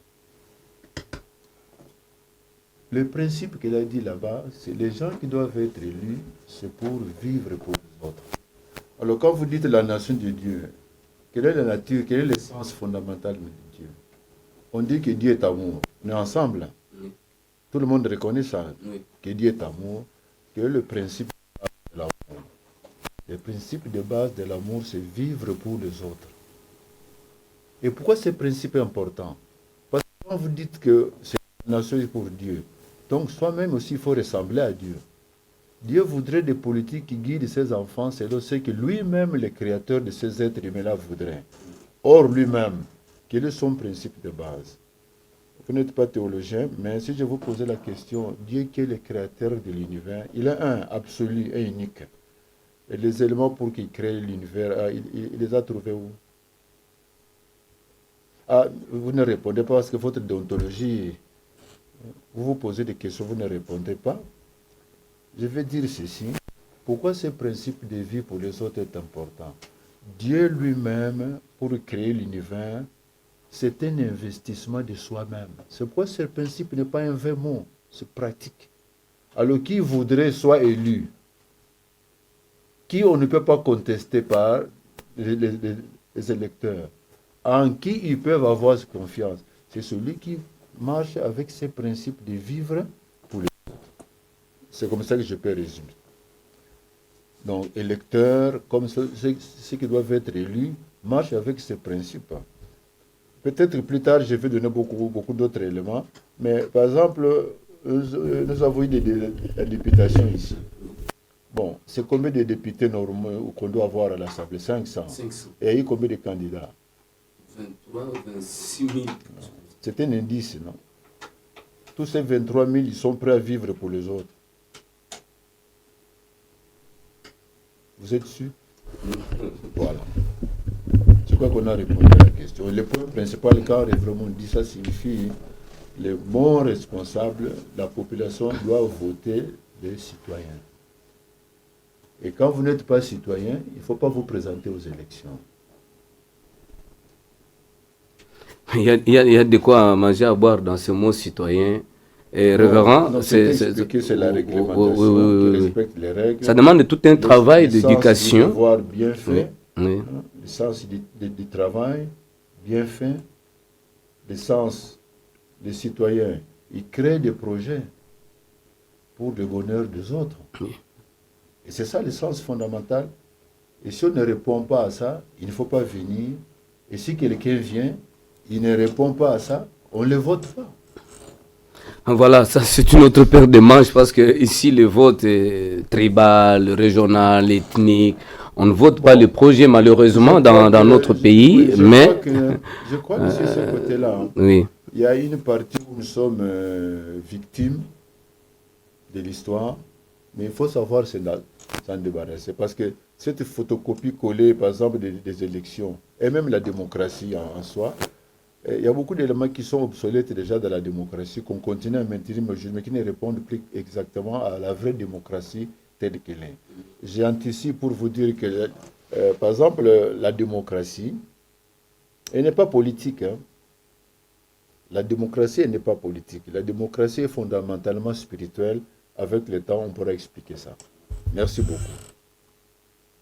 Speaker 2: Le principe qu'il a dit là-bas, c'est les gens qui doivent être élus, c'est pour vivre pour les autres. Alors quand vous dites la nation de Dieu, quelle est la nature, quel est l'essence fondamentale de Dieu? On dit que Dieu est amour. On est ensemble. Oui. Tout le monde reconnaît ça. Oui. Que Dieu est amour. Quel est le principe de l'amour? Le principe de base de l'amour, c'est vivre pour les autres. Et pourquoi ce principe est important? Parce que quand vous dites que c'est la nation pour Dieu, donc soi-même aussi il faut ressembler à Dieu. Dieu voudrait des politiques qui guident ses enfants selon ce que lui-même, le créateur de ces êtres humains-là, voudrait. Or, lui-même, quel est son principe de base? Vous n'êtes pas théologien, mais si je vous posais la question, Dieu qui est le créateur de l'univers, il est un, absolu et unique. Et les éléments pour qu'il crée l'univers, il les a trouvés où? Ah, vous ne répondez pas parce que votre déontologie, vous vous posez des questions, vous ne répondez pas. Je vais dire ceci. Pourquoi ce principe de vie pour les autres est important? Dieu lui-même, pour créer l'univers, c'est un investissement de soi-même. C'est pourquoi ce principe n'est pas un vain mot, c'est pratique. Alors qui voudrait soit élu? Qui on ne peut pas contester par les électeurs? En qui ils peuvent avoir confiance? C'est celui qui marche avec ces principes de vivre pour les autres. C'est comme ça que je peux résumer. Donc, électeurs, comme ceux qui doivent être élus, marchent avec ces principes. Peut-être plus tard, je vais donner beaucoup d'autres éléments, mais par exemple, nous avons eu des députations ici. Bon, c'est combien de députés normaux qu'on doit avoir à l'Assemblée? 500. Et il y a eu combien de candidats?
Speaker 1: 23 ou 26 000.
Speaker 2: C'est un indice, non? Tous ces 23 000, ils sont prêts à vivre pour les autres. Vous êtes sûr? Voilà. Je crois qu'on a répondu à la question. Le point principal, quand on dit ça, signifie les bons responsables, la population doit voter des citoyens. Et quand vous n'êtes pas citoyen, il ne faut pas vous présenter aux élections.
Speaker 1: Il y a de quoi manger, à boire dans ce mot citoyen. Et révérend,
Speaker 2: c'est la réglementation qui respecte les règles.
Speaker 1: Ça demande tout un travail d'éducation.
Speaker 2: Le devoir bien fait,
Speaker 1: oui.
Speaker 2: Le sens du travail bien fait, le sens des citoyens. Ils créent des projets pour le bonheur des autres.
Speaker 1: Oui.
Speaker 2: Et c'est ça le sens fondamental. Et si on ne répond pas à ça, il ne faut pas venir. Et si quelqu'un vient, il ne répond pas à ça, on ne le vote pas.
Speaker 1: Voilà, ça c'est une autre paire de manches parce que ici le vote est tribal, régional, ethnique. On ne vote pas les projets malheureusement dans notre pays, mais...
Speaker 2: Je crois que c'est ce côté-là. Hein.
Speaker 1: Oui.
Speaker 2: Il y a une partie où nous sommes victimes de l'histoire, mais il faut savoir s'en débarrasser parce que cette photocopie collée, par exemple, des élections, et même la démocratie en soi, il y a beaucoup d'éléments qui sont obsolètes déjà dans la démocratie, qu'on continue à maintenir, mais qui ne répondent plus exactement à la vraie démocratie telle qu'elle est. J'anticipe pour vous dire que, par exemple, la démocratie, elle n'est pas politique. Hein. La démocratie, elle n'est pas politique. La démocratie est fondamentalement spirituelle. Avec le temps, on pourra expliquer ça. Merci beaucoup.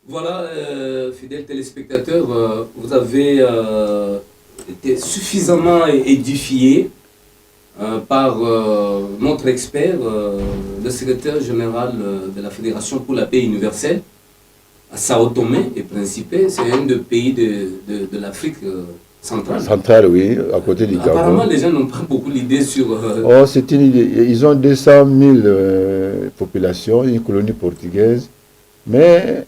Speaker 1: Voilà, fidèles téléspectateurs, vous avez été suffisamment édifiés par notre expert, le secrétaire général de la Fédération pour la paix universelle, à Sao Tomé et Principe. C'est un des pays de l'Afrique centrale.
Speaker 2: Centrale, oui, à côté du Gabon.
Speaker 1: Apparemment, les gens n'ont pas beaucoup l'idée sur...
Speaker 2: Oh, c'est une idée. Ils ont 200 000 populations, une colonie portugaise, mais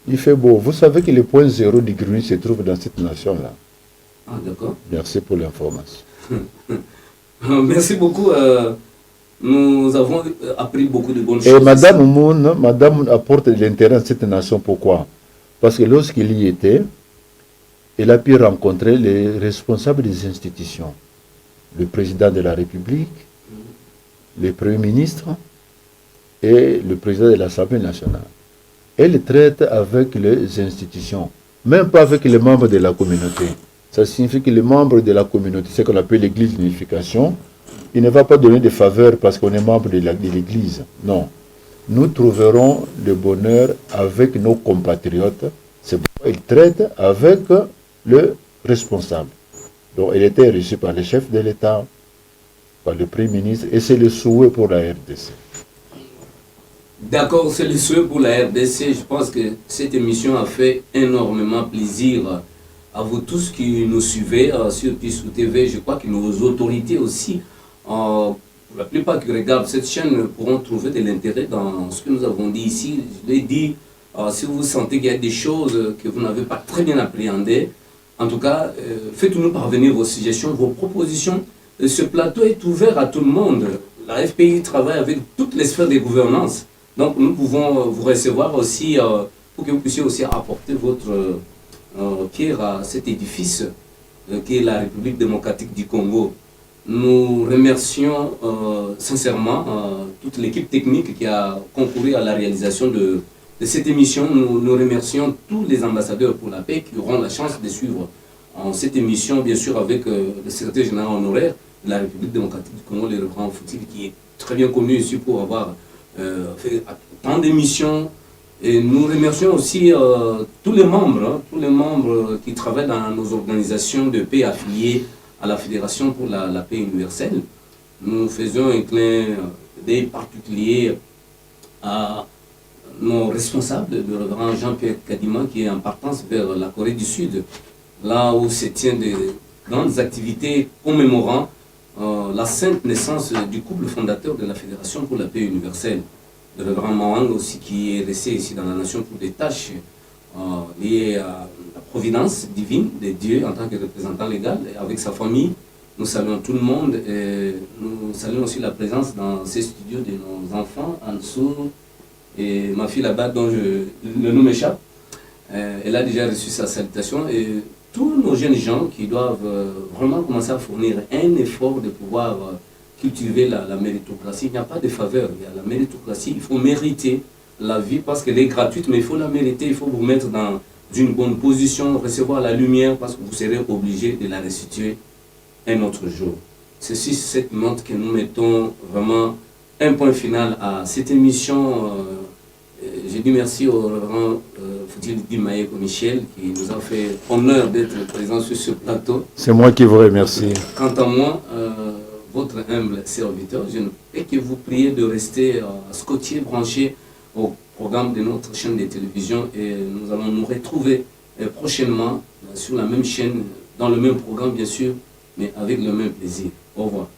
Speaker 2: il fait beau. Vous savez que le point zéro du Greenwich se trouve dans cette nation-là.
Speaker 1: Ah, d'accord.
Speaker 2: Merci pour l'information.
Speaker 1: Merci beaucoup. Nous avons appris beaucoup de bonnes choses.
Speaker 2: Et Madame apporte de l'intérêt à cette nation. Pourquoi? Parce que lorsqu'il y était, elle a pu rencontrer les responsables des institutions. Le président de la République, le Premier ministre et le président de l'Assemblée nationale. Elle traite avec les institutions, même pas avec les membres de la communauté. Ça signifie que les membres de la communauté, ce qu'on appelle l'église d'unification, il ne va pas donner des faveurs parce qu'on est membre de l'église. Non. Nous trouverons le bonheur avec nos compatriotes. C'est pourquoi il traite avec le responsable. Donc, elle était reçue par le chef de l'État, par le Premier ministre, et c'est le souhait pour la RDC.
Speaker 1: D'accord, c'est le souhait pour la RDC. Je pense que cette émission a fait énormément plaisir à vous tous qui nous suivez sur Pissou TV. Je crois que nos autorités aussi, la plupart qui regardent cette chaîne pourront trouver de l'intérêt dans ce que nous avons dit ici. Je l'ai dit, si vous sentez qu'il y a des choses que vous n'avez pas très bien appréhendées, en tout cas, faites-nous parvenir vos suggestions, vos propositions. Ce plateau est ouvert à tout le monde. La FPI travaille avec toutes les sphères de gouvernance. Donc nous pouvons vous recevoir aussi pour que vous puissiez aussi apporter votre pierre à cet édifice qui est la République démocratique du Congo. Nous remercions sincèrement toute l'équipe technique qui a concouru à la réalisation de cette émission. Nous remercions tous les ambassadeurs pour la paix qui auront la chance de suivre cette émission, bien sûr avec le secrétaire général honoraire de la République démocratique du Congo, le révérend Foutil, qui est très bien connu ici pour avoir fait tant d'émissions. Et nous remercions aussi tous les membres qui travaillent dans nos organisations de paix affiliées à la Fédération pour la paix universelle. Nous faisons un clin d'œil particulier à nos responsables, le révérend Jean-Pierre Kadima, qui est en partance vers la Corée du Sud, là où se tiennent de grandes activités commémorant la sainte naissance du couple fondateur de la Fédération pour la paix universelle. Le révérend Mawang aussi, qui est resté ici dans la nation pour des tâches liées à la providence divine de Dieu en tant que représentant légal, et avec sa famille. Nous saluons tout le monde et nous saluons aussi la présence dans ces studios de nos enfants, Ansou et ma fille là-bas dont le nom m'échappe. Elle a déjà reçu sa salutation et tous nos jeunes gens qui doivent vraiment commencer à fournir un effort de pouvoir cultiver la méritocratie. Il n'y a pas de faveur, il y a la méritocratie, il faut mériter la vie parce qu'elle est gratuite, mais il faut la mériter, il faut vous mettre dans une bonne position, recevoir la lumière parce que vous serez obligé de la restituer un autre jour. C'est sur cette note que nous mettons vraiment un point final à cette émission. Je dis merci au révérend Foutil Dimaye Michel qui nous a fait honneur d'être présent sur ce plateau.
Speaker 2: C'est moi qui vous remercie.
Speaker 1: Quant à moi, votre humble serviteur, je ne peux que vous prier de rester scotché, branché au programme de notre chaîne de télévision et nous allons nous retrouver prochainement sur la même chaîne, dans le même programme bien sûr, mais avec le même plaisir. Au revoir.